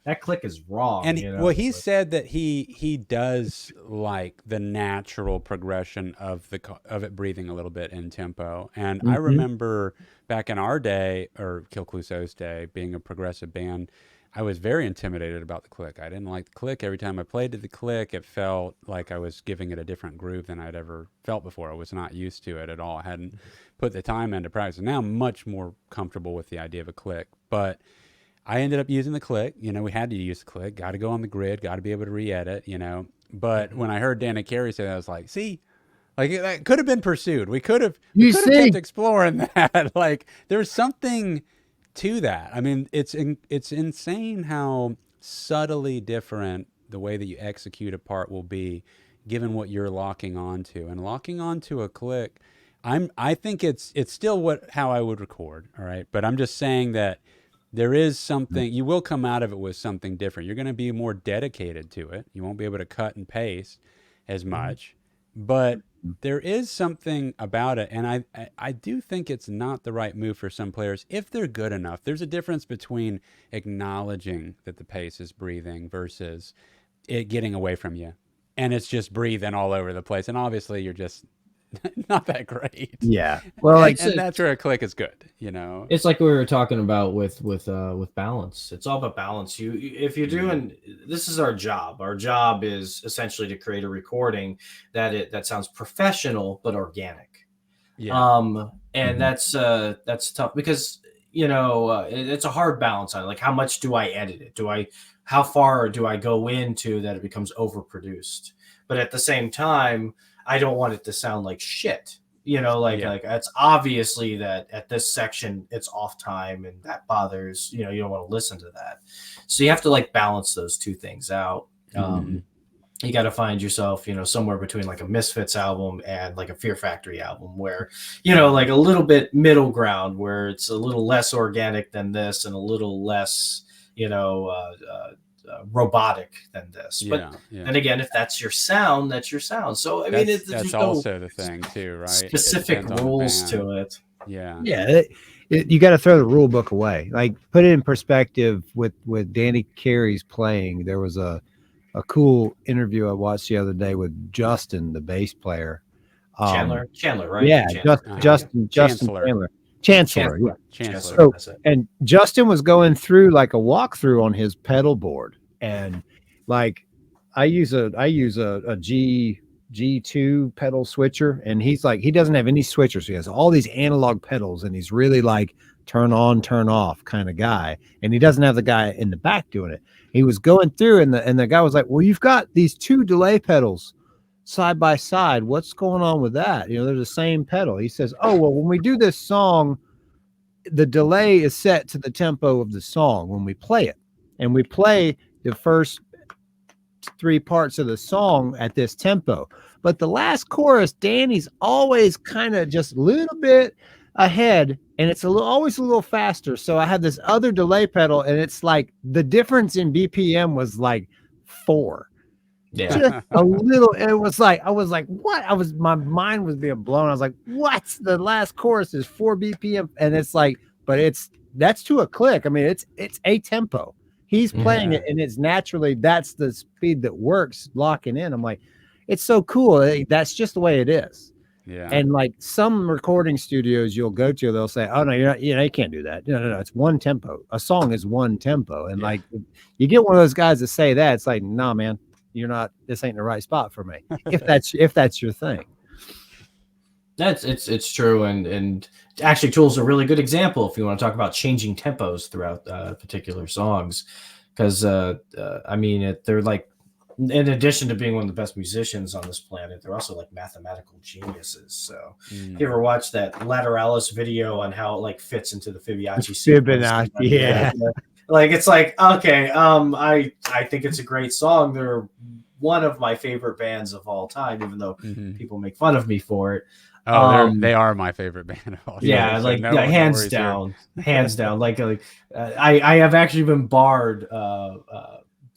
that click is wrong. And you know? well, he said that he does like the natural progression of it breathing a little bit in tempo. And I remember back in our day, or Kill Clouseau's day, being a progressive band, I was very intimidated about the click. I didn't like the click. Every time I played to the click, it felt like I was giving it a different groove than I'd ever felt before. I was not used to it at all. I hadn't put the time into practice. Now I'm much more comfortable with the idea of a click. But I ended up using the click. You know, we had to use the click. Got to go on the grid. Got to be able to re-edit, you know. But when I heard Danny Carey say that, I was like, see? Like, that could have been pursued. We could have kept exploring that. Like, there's something to that. I mean, it's insane how subtly different the way that you execute a part will be given what you're locking onto. And locking onto a click, I think it's still how I would record, all right? But I'm just saying that there is something, you will come out of it with something different. You're going to be more dedicated to it. You won't be able to cut and paste as much, but there is something about it, and I do think it's not the right move for some players if they're good enough. There's a difference between acknowledging that the pace is breathing versus it getting away from you, and it's just breathing all over the place. And obviously, you're just not that great. Yeah. Well, and that's where a click is good. You know, it's like we were talking about with balance. It's all about balance. If you're doing, this is our job. Our job is essentially to create a recording that sounds professional but organic. Yeah. And that's tough because, you know, it's a hard balance on it. Like, how much do I edit it? How far do I go into that it becomes overproduced? But at the same time, I don't want it to sound like shit. You know, like it's obviously that at this section it's off time and that bothers, you know, you don't want to listen to that. So you have to like balance those two things out. You got to find yourself, you know, somewhere between like a Misfits album and like a Fear Factory album where, you know, like a little bit middle ground where it's a little less organic than this and a little less, you know, robotic than this. But Yeah. then again, if that's your sound, that's your sound. So I mean, That's there's also no the thing too, right? specific rules to it. Yeah. Yeah, you got to throw the rule book away. Like, put it in perspective with Danny Carey's playing. There was a cool interview I watched the other day with Justin, the bass player. Chandler, right? Yeah, Chandler. Justin Chancellor. Chancellor. Yeah. Chancellor. So, That's it. and Justin was going through like a walkthrough on his pedal board, and like I use a G2 pedal switcher, and he's like, he doesn't have any switchers. So he has all these analog pedals, and he's really like turn on, turn off kind of guy. And he doesn't have the guy in the back doing it. He was going through, and the guy was like, well, you've got these two delay pedals side by side. What's going on with that? You know, they're the same pedal. He says, oh, well, when we do this song, the delay is set to the tempo of the song when we play it. And we play the first three parts of the song at this tempo. But the last chorus, Danny's always kind of just a little bit ahead, and it's always a little faster. So I had this other delay pedal, and it's like the difference in BPM was like 4. Yeah. Just a little. It was like, I was like, what? My mind was being blown. I was like, what? The last chorus is 4 BPM, and it's like, but that's to a click. I mean, it's a tempo. He's playing it, and it's naturally, that's the speed that works locking in. I'm like, it's so cool. That's just the way it is. Yeah. And like some recording studios you'll go to, they'll say, oh no, you're not, you can't do that. No, it's one tempo. A song is one tempo. And like, you get one of those guys that say that, it's like, nah, man, you're not, this ain't the right spot for me. if that's your thing. It's true. And actually Tool's a really good example if you want to talk about changing tempos throughout particular songs. Because I mean, they're like, in addition to being one of the best musicians on this planet, they're also like mathematical geniuses. So you ever watch that Lateralis video on how it like fits into the Fibonacci sequence? Yeah. Like, it's like, okay, I think it's a great song. They're one of my favorite bands of all time, even though people make fun of me for it. Oh, they are my favorite band of all time. Yeah, like hands down. Like I have actually been barred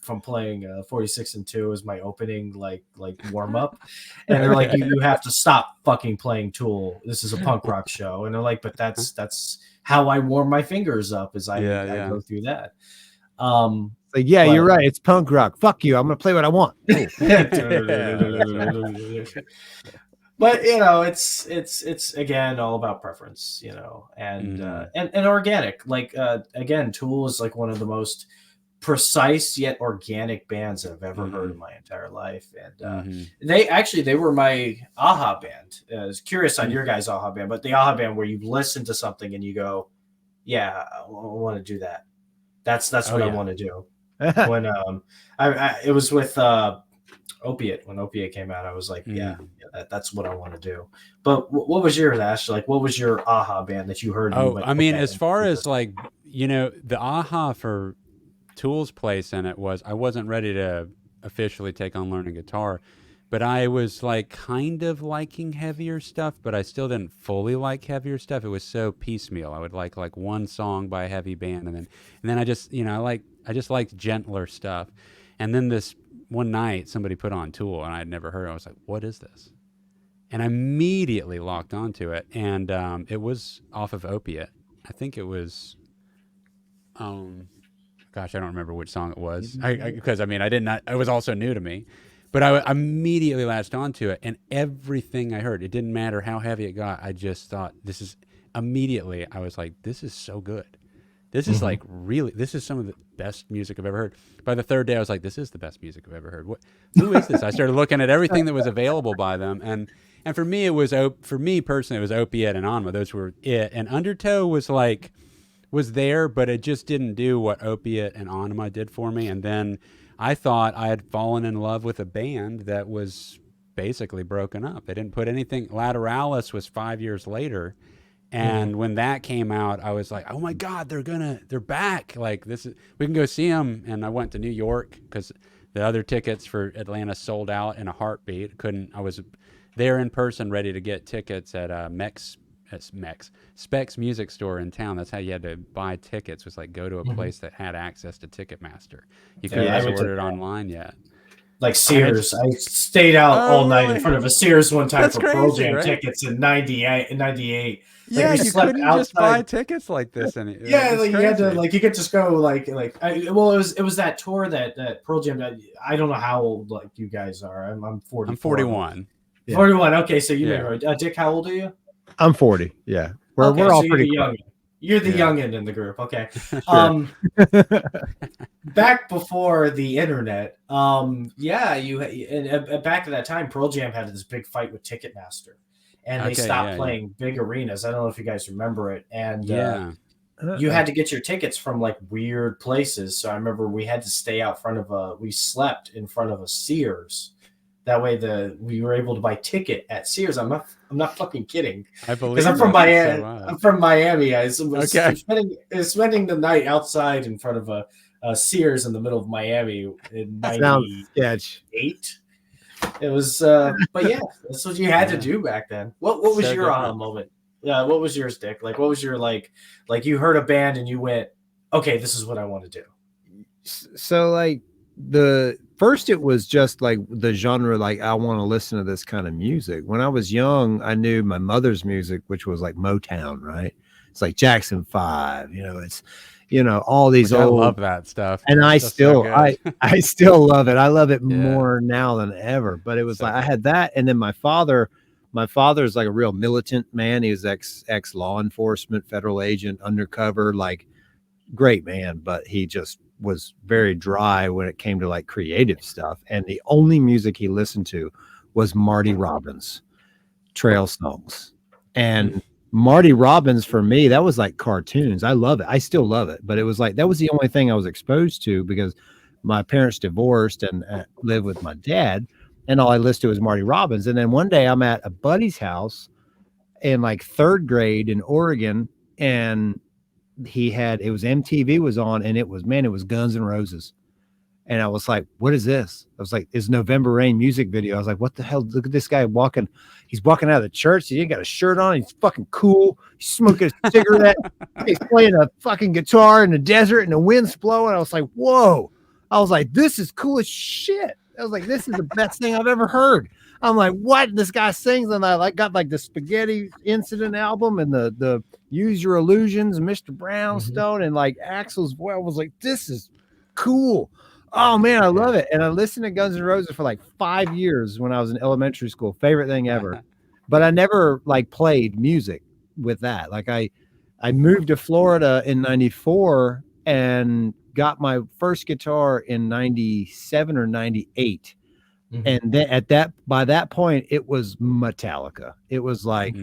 from playing 46 and 2 as my opening like warm up, and they're like, you have to stop fucking playing Tool. This is a punk rock show, and they're like, but that's how I warm my fingers up, is I go through that. Like, yeah, you're right. It's punk rock. Fuck you. I'm gonna play what I want. But it's again all about preference, and organic. Like again, Tool is like one of the most precise yet organic bands I've ever heard in my entire life. And they were my aha band. I was curious on your guys' aha band, but the aha band where you listen to something and you go, yeah, I want to do that. That's what I want to do. When it was with Opiate. When Opiate came out, I was like, that's what I want to do. But what was yours, Ash? Like, what was your aha band that you heard? I mean, as far as like, the aha for Tool's place in it was, I wasn't ready to officially take on learning guitar, but I was like kind of liking heavier stuff, but I still didn't fully like heavier stuff. It was so piecemeal. I would like one song by a heavy band, and then I just I just liked gentler stuff. And then this one night somebody put on Tool, and I had never heard it. I was like, what is this? And I immediately locked onto it, and it was off of Opiate. I think it was gosh, I don't remember which song it was, because it was also new to me, but I immediately latched onto it, and everything I heard, it didn't matter how heavy it got. I just thought, I was like, this is so good. This is like really, this is some of the best music I've ever heard. By the third day, I was like, this is the best music I've ever heard. Who is this? I started looking at everything that was available by them, and for me, for me personally, it was Opiate and Anima. Those were it, and Undertow was there, but it just didn't do what Opiate and Anima did for me. And then I thought I had fallen in love with a band that was basically broken up. They didn't put anything. Lateralis was 5 years later. And when that came out, I was like, oh my God, they're back. Like, we can go see them. And I went to New York because the other tickets for Atlanta sold out in a heartbeat. I was there in person ready to get tickets at Mex Specs music store in town. That's how you had to buy tickets. Was like go to a place that had access to Ticketmaster. You couldn't I just went to order it online yet. like Sears. I stayed out all night in really? front of a Sears one time That's for Pearl crazy, Jam right? tickets in 98. Yeah, we you slept couldn't outside. just buy tickets like this. Yeah, It's like you had to crazy. like you could just go well, it was that tour that Pearl Jam. I don't know how old like you guys are. I'm 40. I'm 41. 41. Okay, so you Yeah. may be right. Dick, how old are you? I'm 40. Yeah, we're Okay, all so you're pretty the close. young. You're the Yeah. youngin in the group. Okay. Sure. Back before the internet, back at that time, Pearl Jam had this big fight with Ticketmaster, and they Okay, stopped yeah, playing big arenas. I don't know if you guys remember it, and Yeah. you had to get your tickets from like weird places. So I remember we had to stay out front of we slept in front of a Sears. That way we were able to buy ticket at Sears. I'm not fucking kidding. I believe Because I'm from that. Miami. So, I'm from Miami. I was Okay. spending the night outside in front of a Sears in the middle of Miami in Sounds sketch. 98. It was, but yeah, that's what you had to Yeah. do back then. What was So your aha different. moment? Yeah, what was yours, Dick? Like, what was your like you heard a band and you went, okay, this is what I want to do. So like the first, it was just like the genre, like I want to listen to this kind of music. When I was young, I knew my mother's music, which was like Motown, right? It's like Jackson 5, it's all these Which I old, love that stuff. and I That's so still good. I still love it. I love it Yeah. more now than ever. But it was So like I good. had that, and then my father's like a real militant man. He was ex law enforcement, federal agent, undercover, like great man, but he just was very dry when it came to like creative stuff. And the only music he listened to was Marty Robbins trail songs. And Marty Robbins, for me, that was like cartoons. I love it. I still love it. But it was like, that was the only thing I was exposed to because my parents divorced and lived with my dad. And all I listened to was Marty Robbins. And then one day I'm at a buddy's house in like third grade in Oregon. And it was MTV was on, and it was Guns N' Roses. And I was like, what is this? I was like, it's November Rain music video. I was like, what the hell? Look at this guy walking. He's walking out of the church. He ain't got a shirt on. He's fucking cool. He's smoking a cigarette. He's playing a fucking guitar in the desert and the wind's blowing. I was like, whoa. I was like, this is cool as shit. I was like, this is the best thing I've ever heard. I'm like, what? This guy sings, and I got like the Spaghetti Incident album and the Use Your Illusions, Mr. Brownstone, and like Axl's voice. I was like, this is cool. Oh man, I love it. And I listened to Guns N' Roses for like 5 years when I was in elementary school. Favorite thing ever. But I never like played music with that. Like I moved to Florida in 94 and got my first guitar in 97 or 98. And then by that point, it was Metallica. It was like,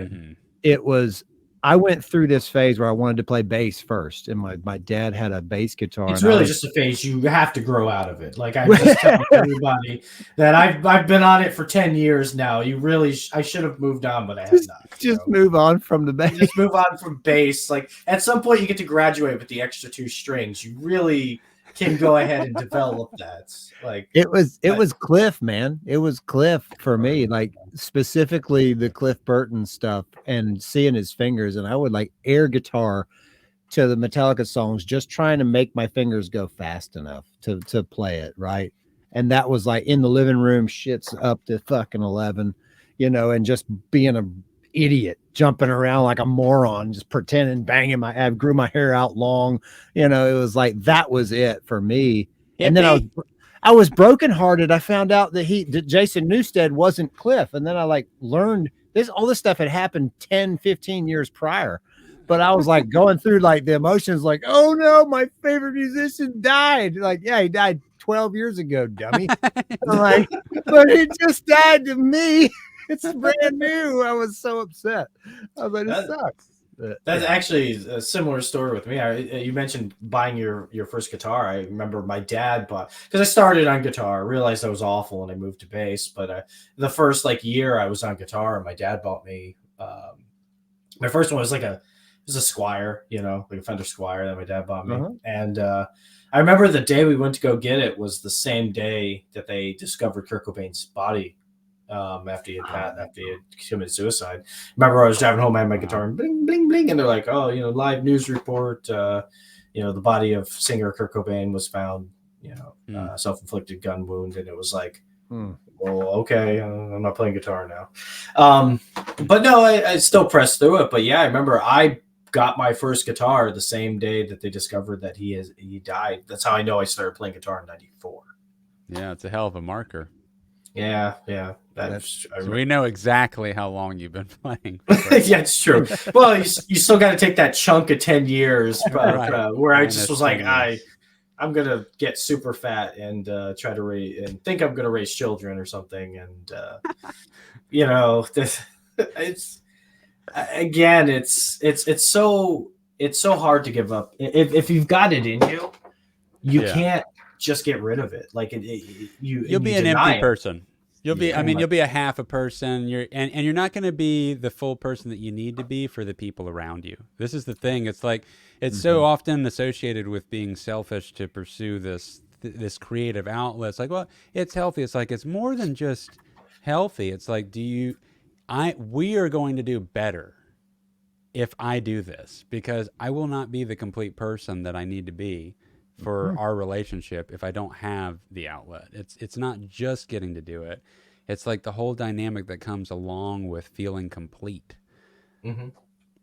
I went through this phase where I wanted to play bass first. And my dad had a bass guitar. It's really just a phase. You have to grow out of it. Like I just tell everybody that I've been on it for 10 years now. I should have moved on, but I have not. Just move on from the bass. Just move on from bass. Like at some point you get to graduate with the extra 2 strings. You really can go ahead and develop that. Like it was Cliff, man. It was Cliff for me, like specifically the Cliff Burton stuff and seeing his fingers. And I would like air guitar to the Metallica songs, just trying to make my fingers go fast enough to play it. Right. And that was like in the living room, shit's up to fucking 11, and just being an idiot, jumping around like a moron, just pretending, I grew my hair out long. It was like, that was it for me. And then I was brokenhearted. I found out that Jason Newsted wasn't Cliff. And then I like learned all this stuff had happened 10, 15 years prior. But I was like going through like the emotions, like, oh no, my favorite musician died. Like, yeah, he died 12 years ago, dummy. I'm like, but he just died to me. It's brand new. I was so upset. I was like, it sucks. That's actually a similar story with me. You mentioned buying your first guitar. I remember my dad bought, because I started on guitar. I realized I was awful and I moved to bass. But the first year I was on guitar, my dad bought me. My first one was a Squier, like a Fender Squier that my dad bought me. And I remember the day we went to go get it was the same day that they discovered Kurt Cobain's body after he had committed suicide. Remember, I was driving home, I had my guitar, and bling, bling, bling, and they're like, "Oh, live news report. The body of singer Kurt Cobain was found, self-inflicted gun wound," and it was like, well, okay, I'm not playing guitar now. But no, I still pressed through it. But yeah, I remember I got my first guitar the same day that they discovered that he died. That's how I know I started playing guitar in '94. Yeah, it's a hell of a marker. Yeah. So we know exactly how long you've been playing. Yeah, it's true. Well, you still got to take that chunk of 10 years where I just was like, I'm going to get super fat and try to raise and think I'm going to raise children or something. And, it's so hard to give up. If you've got it in you, you can't just get rid of it. Like you'll be an empty person. You'll be, you'll be a half a person. You're not going to be the full person that you need to be for the people around you. This is the thing. It's like, it's so often associated with being selfish to pursue this creative outlet. It's like, well, it's healthy. It's like, it's more than just healthy. It's like, we are going to do better if I do this, because I will not be the complete person that I need to be for our relationship if I don't have the outlet. It's not just getting to do it. It's like the whole dynamic that comes along with feeling complete.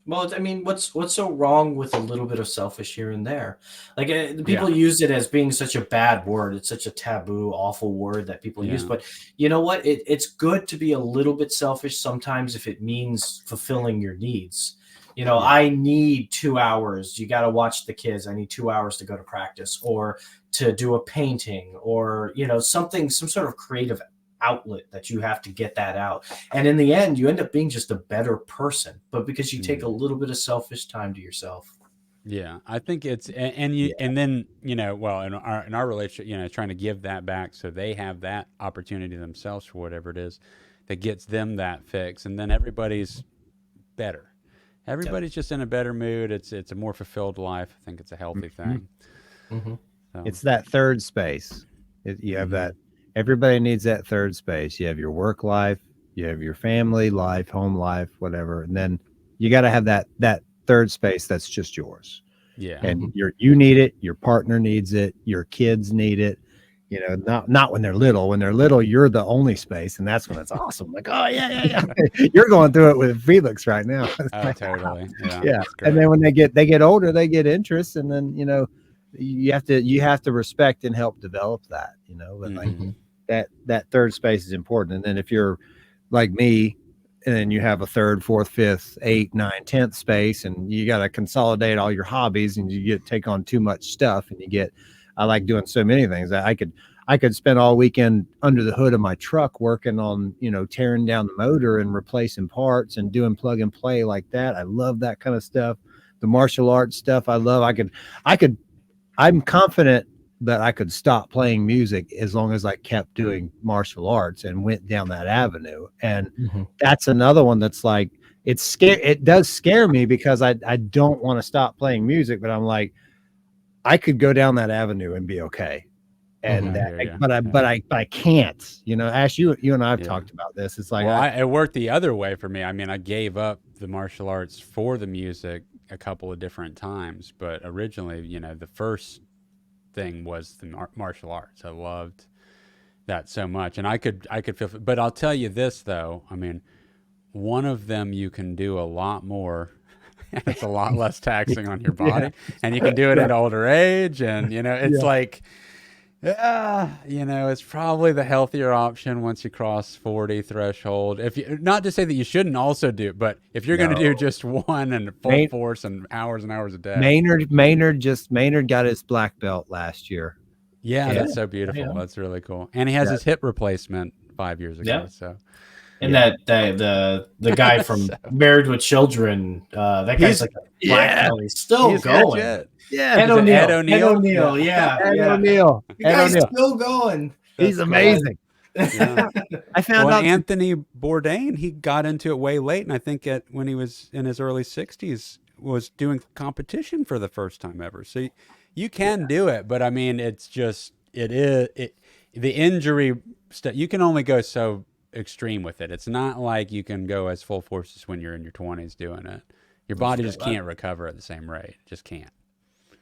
Well, what's so wrong with a little bit of selfish here and there? Like people use it as being such a bad word. It's such a taboo, awful word that people use. But you know what? It's good to be a little bit selfish sometimes if it means fulfilling your needs. I need 2 hours. You got to watch the kids. I need 2 hours to go to practice or to do a painting or, some sort of creative outlet that you have to get that out. And in the end, you end up being just a better person, but because you take a little bit of selfish time to yourself. Yeah, I think it's, and then, well, in our relationship, trying to give that back so they have that opportunity themselves for whatever it is that gets them that fix. And then everybody's better. Everybody's just in a better mood. It's a more fulfilled life. I think it's a healthy thing. So. It's that third space. You have that. Everybody needs that third space. You have your work life, you have your family life, home life, whatever, and then you got to have that third space that's just yours. Yeah, and you need it. Your partner needs it. Your kids need it. Not when they're little. When they're little, you're the only space, and that's when it's awesome. Like, oh yeah. You're going through it with Felix right now. Oh, totally. Yeah. And then when they get older, they get interest, and then you have to respect and help develop that. But like that third space is important. And then if you're like me, and then you have a third, fourth, fifth, 8, 9, 10th space, and you got to consolidate all your hobbies, and you take on too much stuff, and I like doing so many things that I could spend all weekend under the hood of my truck working on, tearing down the motor and replacing parts and doing plug and play like that. I love that kind of stuff. The martial arts stuff I love. I'm confident that I could stop playing music as long as I kept doing martial arts and went down that avenue. And that's another one that's like, it does scare me because I don't want to stop playing music, but I'm like, I could go down that avenue and be okay. And but I can't, Ash, you and I have talked about this. It's like, it worked the other way for me. I gave up the martial arts for the music a couple of different times, but originally, the first thing was the martial arts. I loved that so much, and I could feel, but I'll tell you this though. One of them you can do a lot more. And it's a lot less taxing on your body, and you can do it at older age. And it's like, it's probably the healthier option once you cross 40 threshold. Not to say that you shouldn't also do, but if you're going to do just one and full force and hours a day. Maynard got his black belt last year. Yeah, that's so beautiful. Yeah. That's really cool. And he has his hip replacement 5 years ago. Yeah. So. And the guy from Married with Children, that guy's like a black belt. He's still going. Yeah, Ed O'Neill. Yeah. Ed O'Neill. The guy's still going. He's amazing. Yeah. I found out Anthony Bourdain, he got into it way late, and I think when he was in his early 60s was doing competition for the first time ever. So you can do it, but it's just the injury stuff. You can only go so extreme with it. It's not like you can go as full forces when you're in your 20s doing it. Your body just can't recover at the same rate. It just can't.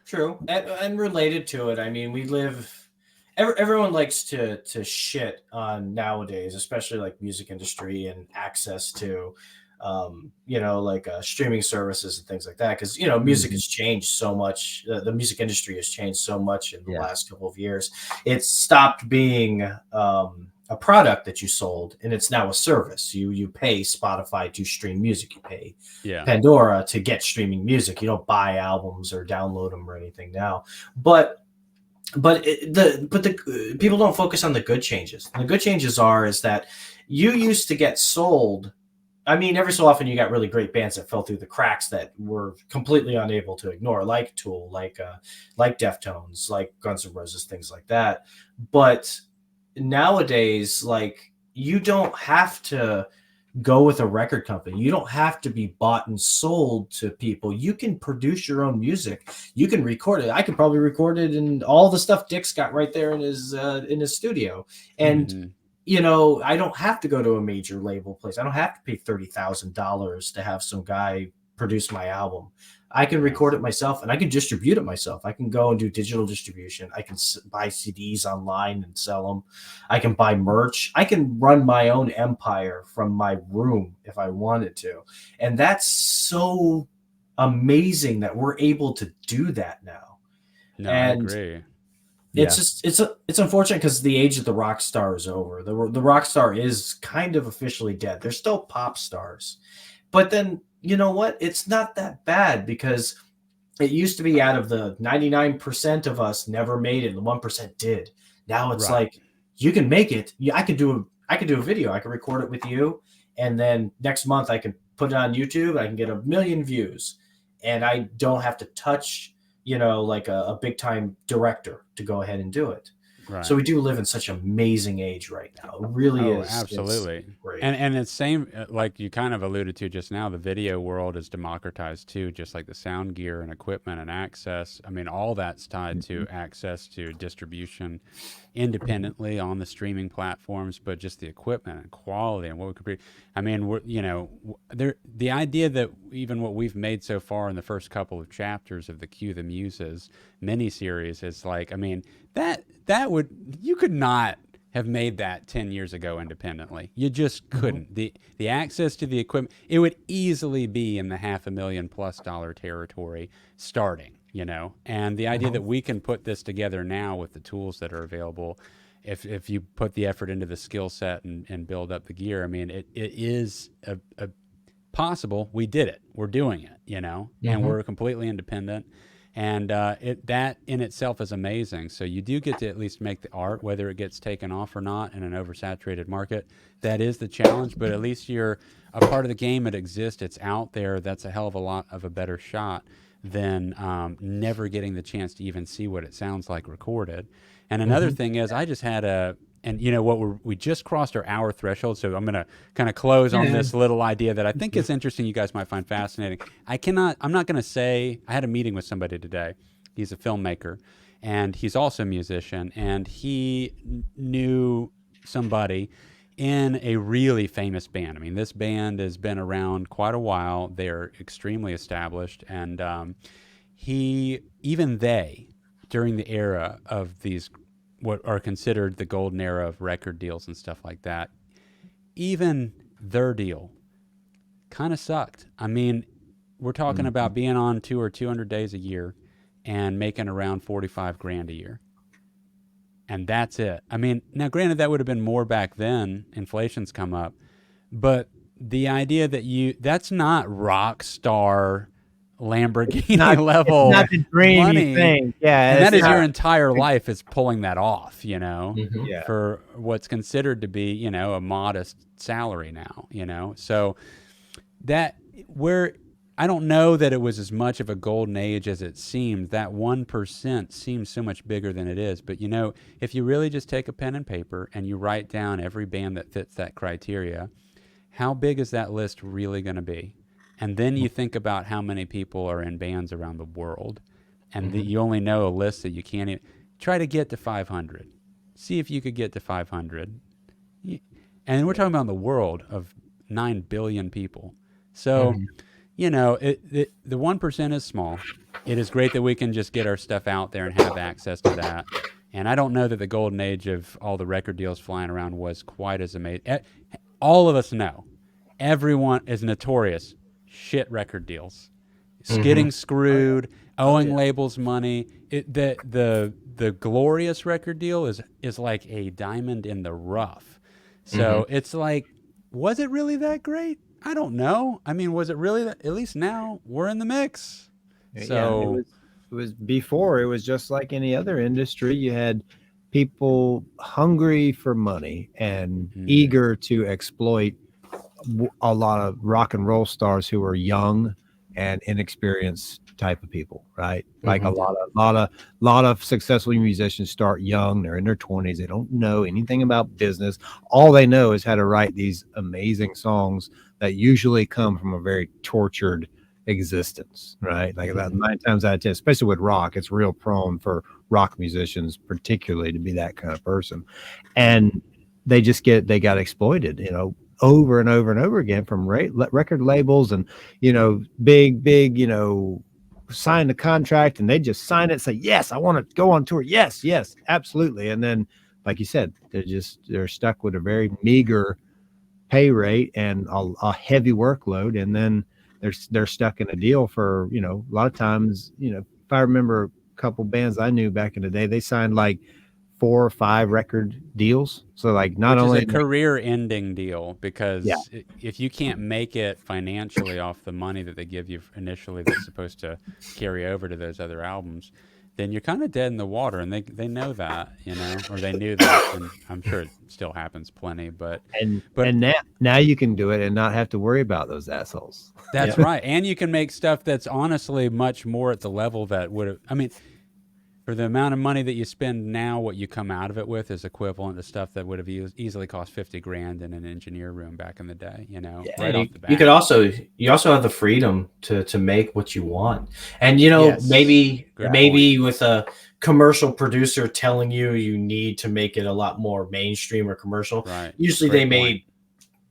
True. And related to it, I mean, we live. Everyone likes to shit on nowadays, especially like music industry and access to, like streaming services and things like that. Because music has changed so much. The music industry has changed so much in the last couple of years. It's stopped being a product that you sold, and it's now a service. You pay Spotify to stream music. You pay Pandora to get streaming music. You don't buy albums or download them or anything now. But the people don't focus on the good changes. And the good changes is that you used to get sold. I mean, every so often you got really great bands that fell through the cracks that were completely unable to ignore, like Tool, like Deftones, like Guns N' Roses, things like that. But nowadays, like, you don't have to go with a record company. You don't have to be bought and sold to people. You can produce your own music. You can record it. I could probably record it, and all the stuff Dick's got right there in his studio. And I don't have to go to a major label place. I don't have to pay $30,000 to have some guy produce my album. I can record it myself, and I can distribute it myself. I can go and do digital distribution. I can buy CDs online and sell them. I can buy merch. I can run my own empire from my room if I wanted to. And that's so amazing that we're able to do that now. No, I agree. It's unfortunate because the age of the rock star is over. The rock star is kind of officially dead. They're still pop stars. But then, you know what? It's not that bad, because it used to be out of the 99% of us never made it, and the 1% did. Now it's like, you can make it. I could do a video. I can record it with you, and then next month I can put it on YouTube. I can get 1 million views, and I don't have to touch, like a big time director to go ahead and do it. Right. So we do live in such an amazing age right now. It really is. Absolutely. Great. And it's same, like you kind of alluded to just now, the video world is democratized too, just like the sound gear and equipment and access. I mean, all that's tied to access to distribution independently on the streaming platforms, but just the equipment and quality and what we could be. I mean, the idea that even what we've made so far in the first couple of chapters of the Cue the Muses miniseries is like, I mean, you could not have made that 10 years ago independently. You just couldn't. The access to the equipment, it would easily be in the $500,000+ territory starting, and the idea that we can put this together now with the tools that are available, if you put the effort into the skill set and build up the gear, I mean, it is a possible. We did it. We're doing it, and we're completely independent. And that in itself is amazing. So you do get to at least make the art, whether it gets taken off or not in an oversaturated market. That is the challenge, but at least you're a part of the game. It exists. It's out there. That's a hell of a lot of a better shot than never getting the chance to even see what it sounds like recorded. And another thing is, I just had we just crossed our hour threshold, so I'm going to kind of close on this little idea that I think is interesting. You guys might find fascinating. I'm not going to say, I had a meeting with somebody today. He's a filmmaker, and he's also a musician, and he knew somebody in a really famous band. I mean, this band has been around quite a while. They're extremely established, and during the era of these what are considered the golden era of record deals and stuff like that, even their deal kind of sucked. I mean, we're talking about being on tour 200 days a year and making around $45,000 a year. And that's it. I mean, now granted that would have been more back then, inflation's come up, but the idea that that's not rock star Lamborghini level, it's not the dream money. You think. Yeah, and that is your entire life is pulling that off, Yeah. for what's considered to be, a modest salary now, so that I don't know that it was as much of a golden age as it seemed. That 1% seems so much bigger than it is. But, if you really just take a pen and paper and you write down every band that fits that criteria, how big is that list really going to be? And then you think about how many people are in bands around the world, and you only know a list that you can't even try to get to 500. See if you could get to 500. And we're talking about the world of 9 billion people. So, you know, the 1% is small. It is great that we can just get our stuff out there and have access to that. And I don't know that the golden age of all the record deals flying around was quite as amazing. All of us know everyone is notorious shit record deals. Getting screwed, owing labels money. The glorious record deal is like a diamond in the rough. So it's like, was it really that great? I don't know. I mean, was it really that? At least now we're in the mix. So it was before. It was just like any other industry. You had people hungry for money and eager to exploit a lot of rock and roll stars who were young and inexperienced type of people, right? Like a lot of successful musicians start young. They're in their 20s. They don't know anything about business. All they know is how to write these amazing songs that usually come from a very tortured existence, right? Like about 9 times out of 10, especially with rock, it's real prone for rock musicians particularly to be that kind of person. And they got exploited, you know, over and over and over again from record labels and, you know, big, you know, sign the contract and they just sign it, say, yes, I want to go on tour. Yes, absolutely. And then, like you said, they're stuck with a very meager pay rate and a heavy workload. And then they're stuck in a deal for, you know, a lot of times, you know, if I remember a couple bands I knew back in the day, they signed like 4 or 5 record deals. So like not Which only is a career ending deal, because if you can't make it financially off the money that they give you initially that's supposed to carry over to those other albums, then you're kind of dead in the water. And they know that, you know, or they knew that, and I'm sure it still happens plenty, but now you can do it and not have to worry about those assholes. That's right. And you can make stuff that's honestly much more at the level that would have, I mean, for the amount of money that you spend now, what you come out of it with is equivalent to stuff that would have easily cost $50,000 in an engineer room back in the day, you know, right off the bat. You also have the freedom to make what you want. And, you know, maybe with a commercial producer telling you need to make it a lot more mainstream or commercial, right. Usually they made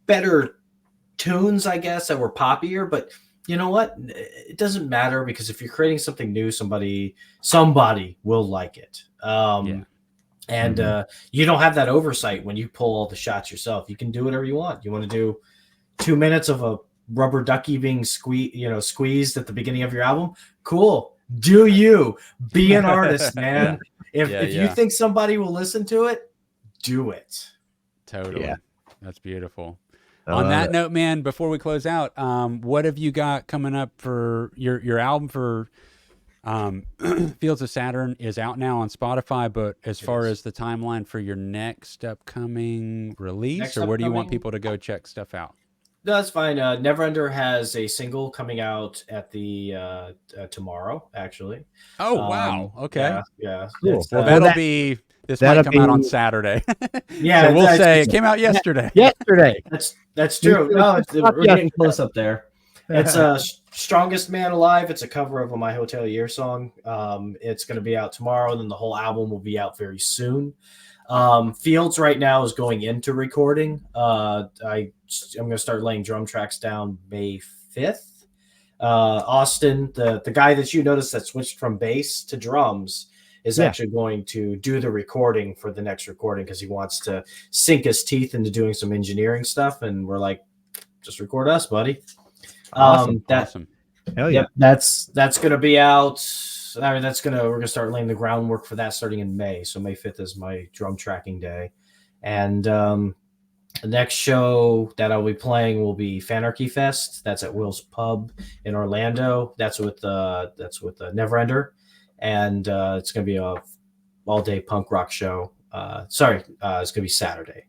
better tunes, I guess, that were poppier, but you know what? It doesn't matter, because if you're creating something new, somebody will like it. And you don't have that oversight when you pull all the shots yourself. You can do whatever you want. You want to do 2 minutes of a rubber ducky being squeezed at the beginning of your album? Cool. Do you be an artist, man? If you think somebody will listen to it, do it. Totally. Yeah. That's beautiful. On that note, man, before we close out, what have you got coming up for your album for Fields of Saturn is out now on Spotify, but as far as the timeline for your next upcoming release, where do you want people to go check stuff out? No, that's fine. Neverender has a single coming out at the tomorrow, actually. Oh, wow. Okay. Yeah. Cool. Well, this might come out on Saturday. Yeah. So we'll say it came out yesterday. Yesterday. That's true. No, we're getting close up there. It's Strongest Man Alive. It's a cover of a My Hotel Year song. It's going to be out tomorrow, and then the whole album will be out very soon. Fields right now is going into recording. I'm going to start laying drum tracks down May 5th. Austin, the guy that you noticed that switched from bass to drums, is actually going to do the recording for the next recording, because he wants to sink his teeth into doing some engineering stuff. And we're like, just record us, buddy. Awesome. Hell yeah. Yep, that's going to be out. I mean, we're going to start laying the groundwork for that starting in May. So May 5th is my drum tracking day. And the next show that I'll be playing will be Fanarchy Fest. That's at Will's Pub in Orlando. That's with Neverender. And it's going to be a all-day punk rock show. It's going to be Saturday.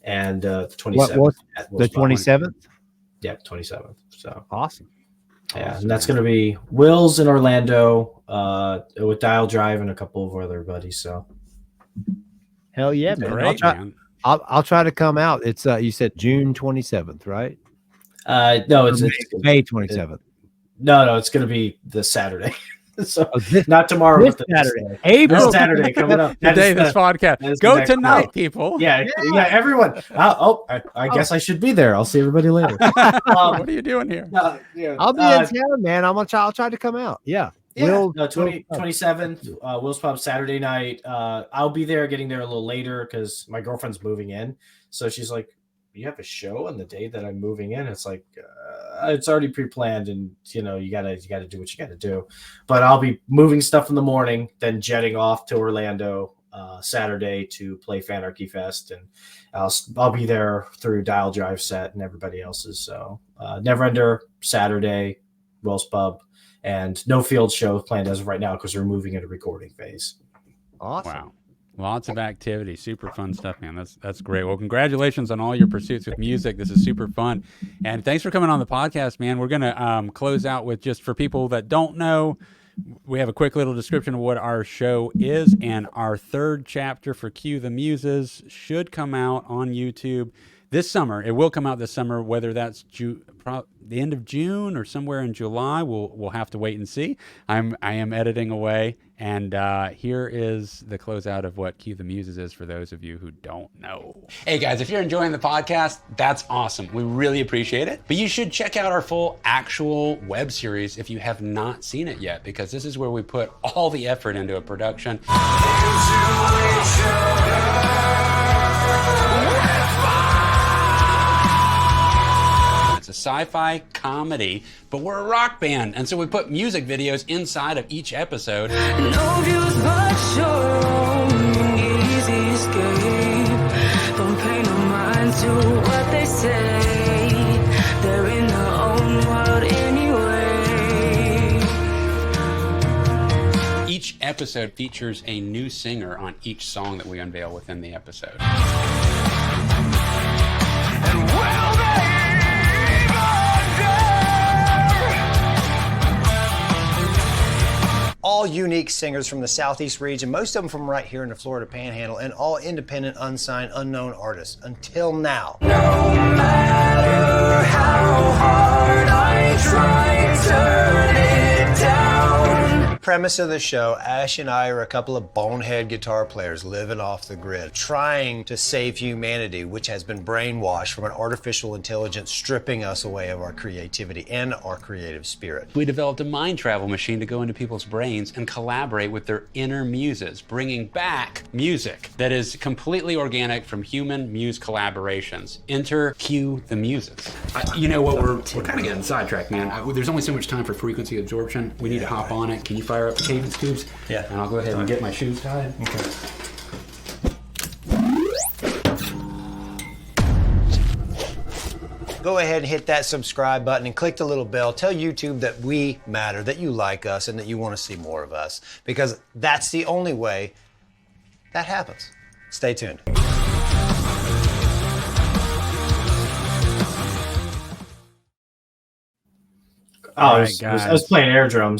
And the 27th. The 27th? Yeah, 27th. So awesome. Yeah, and that's going to be Will's in Orlando with Dial Drive and a couple of other buddies. So hell yeah, man! Great, I'll try to come out. It's you said June 27th, right? No, it's May 27th. No, it's going to be the Saturday. So this, not tomorrow, this but the Saturday, April this Saturday coming up. The day this podcast. Go next tonight, one. people. Yeah, everyone. I guess I should be there. I'll see everybody later. What are you doing here? I'll be in town, man. I'll try to come out. Yeah. No, 27th, Will's Pub Saturday night. I'll be there, getting there a little later because my girlfriend's moving in. So she's like, "You have a show on the day that I'm moving in?" It's like, it's already pre-planned, and you gotta do what you gotta do. But I'll be moving stuff in the morning, then jetting off to Orlando Saturday to play Fanarchy Fest, and I'll be there through Dial Drive Set and everybody else's. So Neverender Saturday, Will's Pub. And no field show planned as of right now because we're moving into recording phase. Awesome. Wow. Lots of activity. Super fun stuff, man. That's great. Well, congratulations on all your pursuits with music. This is super fun. And thanks for coming on the podcast, man. We're going to close out with, just for people that don't know, we have a quick little description of what our show is. And our third chapter for Cue the Muses should come out on YouTube this summer. It will come out this summer, whether that's the end of June or somewhere in July. We'll have to wait and see. I am editing away, and here is the closeout of what Cue the Muses is for those of you who don't know. Hey guys, if you're enjoying the podcast, that's awesome. We really appreciate it. But you should check out our full actual web series if you have not seen it yet, because this is where we put all the effort into a production. It's a sci-fi comedy, but we're a rock band, and so we put music videos inside of each episode. No views but your own easy escape. Don't pay no mind to what they say. They're in their own world anyway. Each episode features a new singer on each song that we unveil within the episode. And will they all unique singers from the Southeast region, most of them from right here in the Florida Panhandle, and all independent, unsigned, unknown artists until now. no matter how hard I try, turn it down. Premise of the show, Ash and I are a couple of bonehead guitar players living off the grid, trying to save humanity, which has been brainwashed from an artificial intelligence stripping us away of our creativity and our creative spirit. We developed a mind travel machine to go into people's brains and collaborate with their inner muses, bringing back music that is completely organic from human muse collaborations. Enter Cue the Muses. You know what? We're kind of getting sidetracked, man. There's only so much time for frequency absorption. We need to hop on it. Can you fire up the cadence tubes? Yeah. And I'll go ahead and get my shoes tied. Okay. Go ahead and hit that subscribe button and click the little bell. Tell YouTube that we matter, that you like us, and that you want to see more of us, because that's the only way that happens. Stay tuned. I was playing air drums.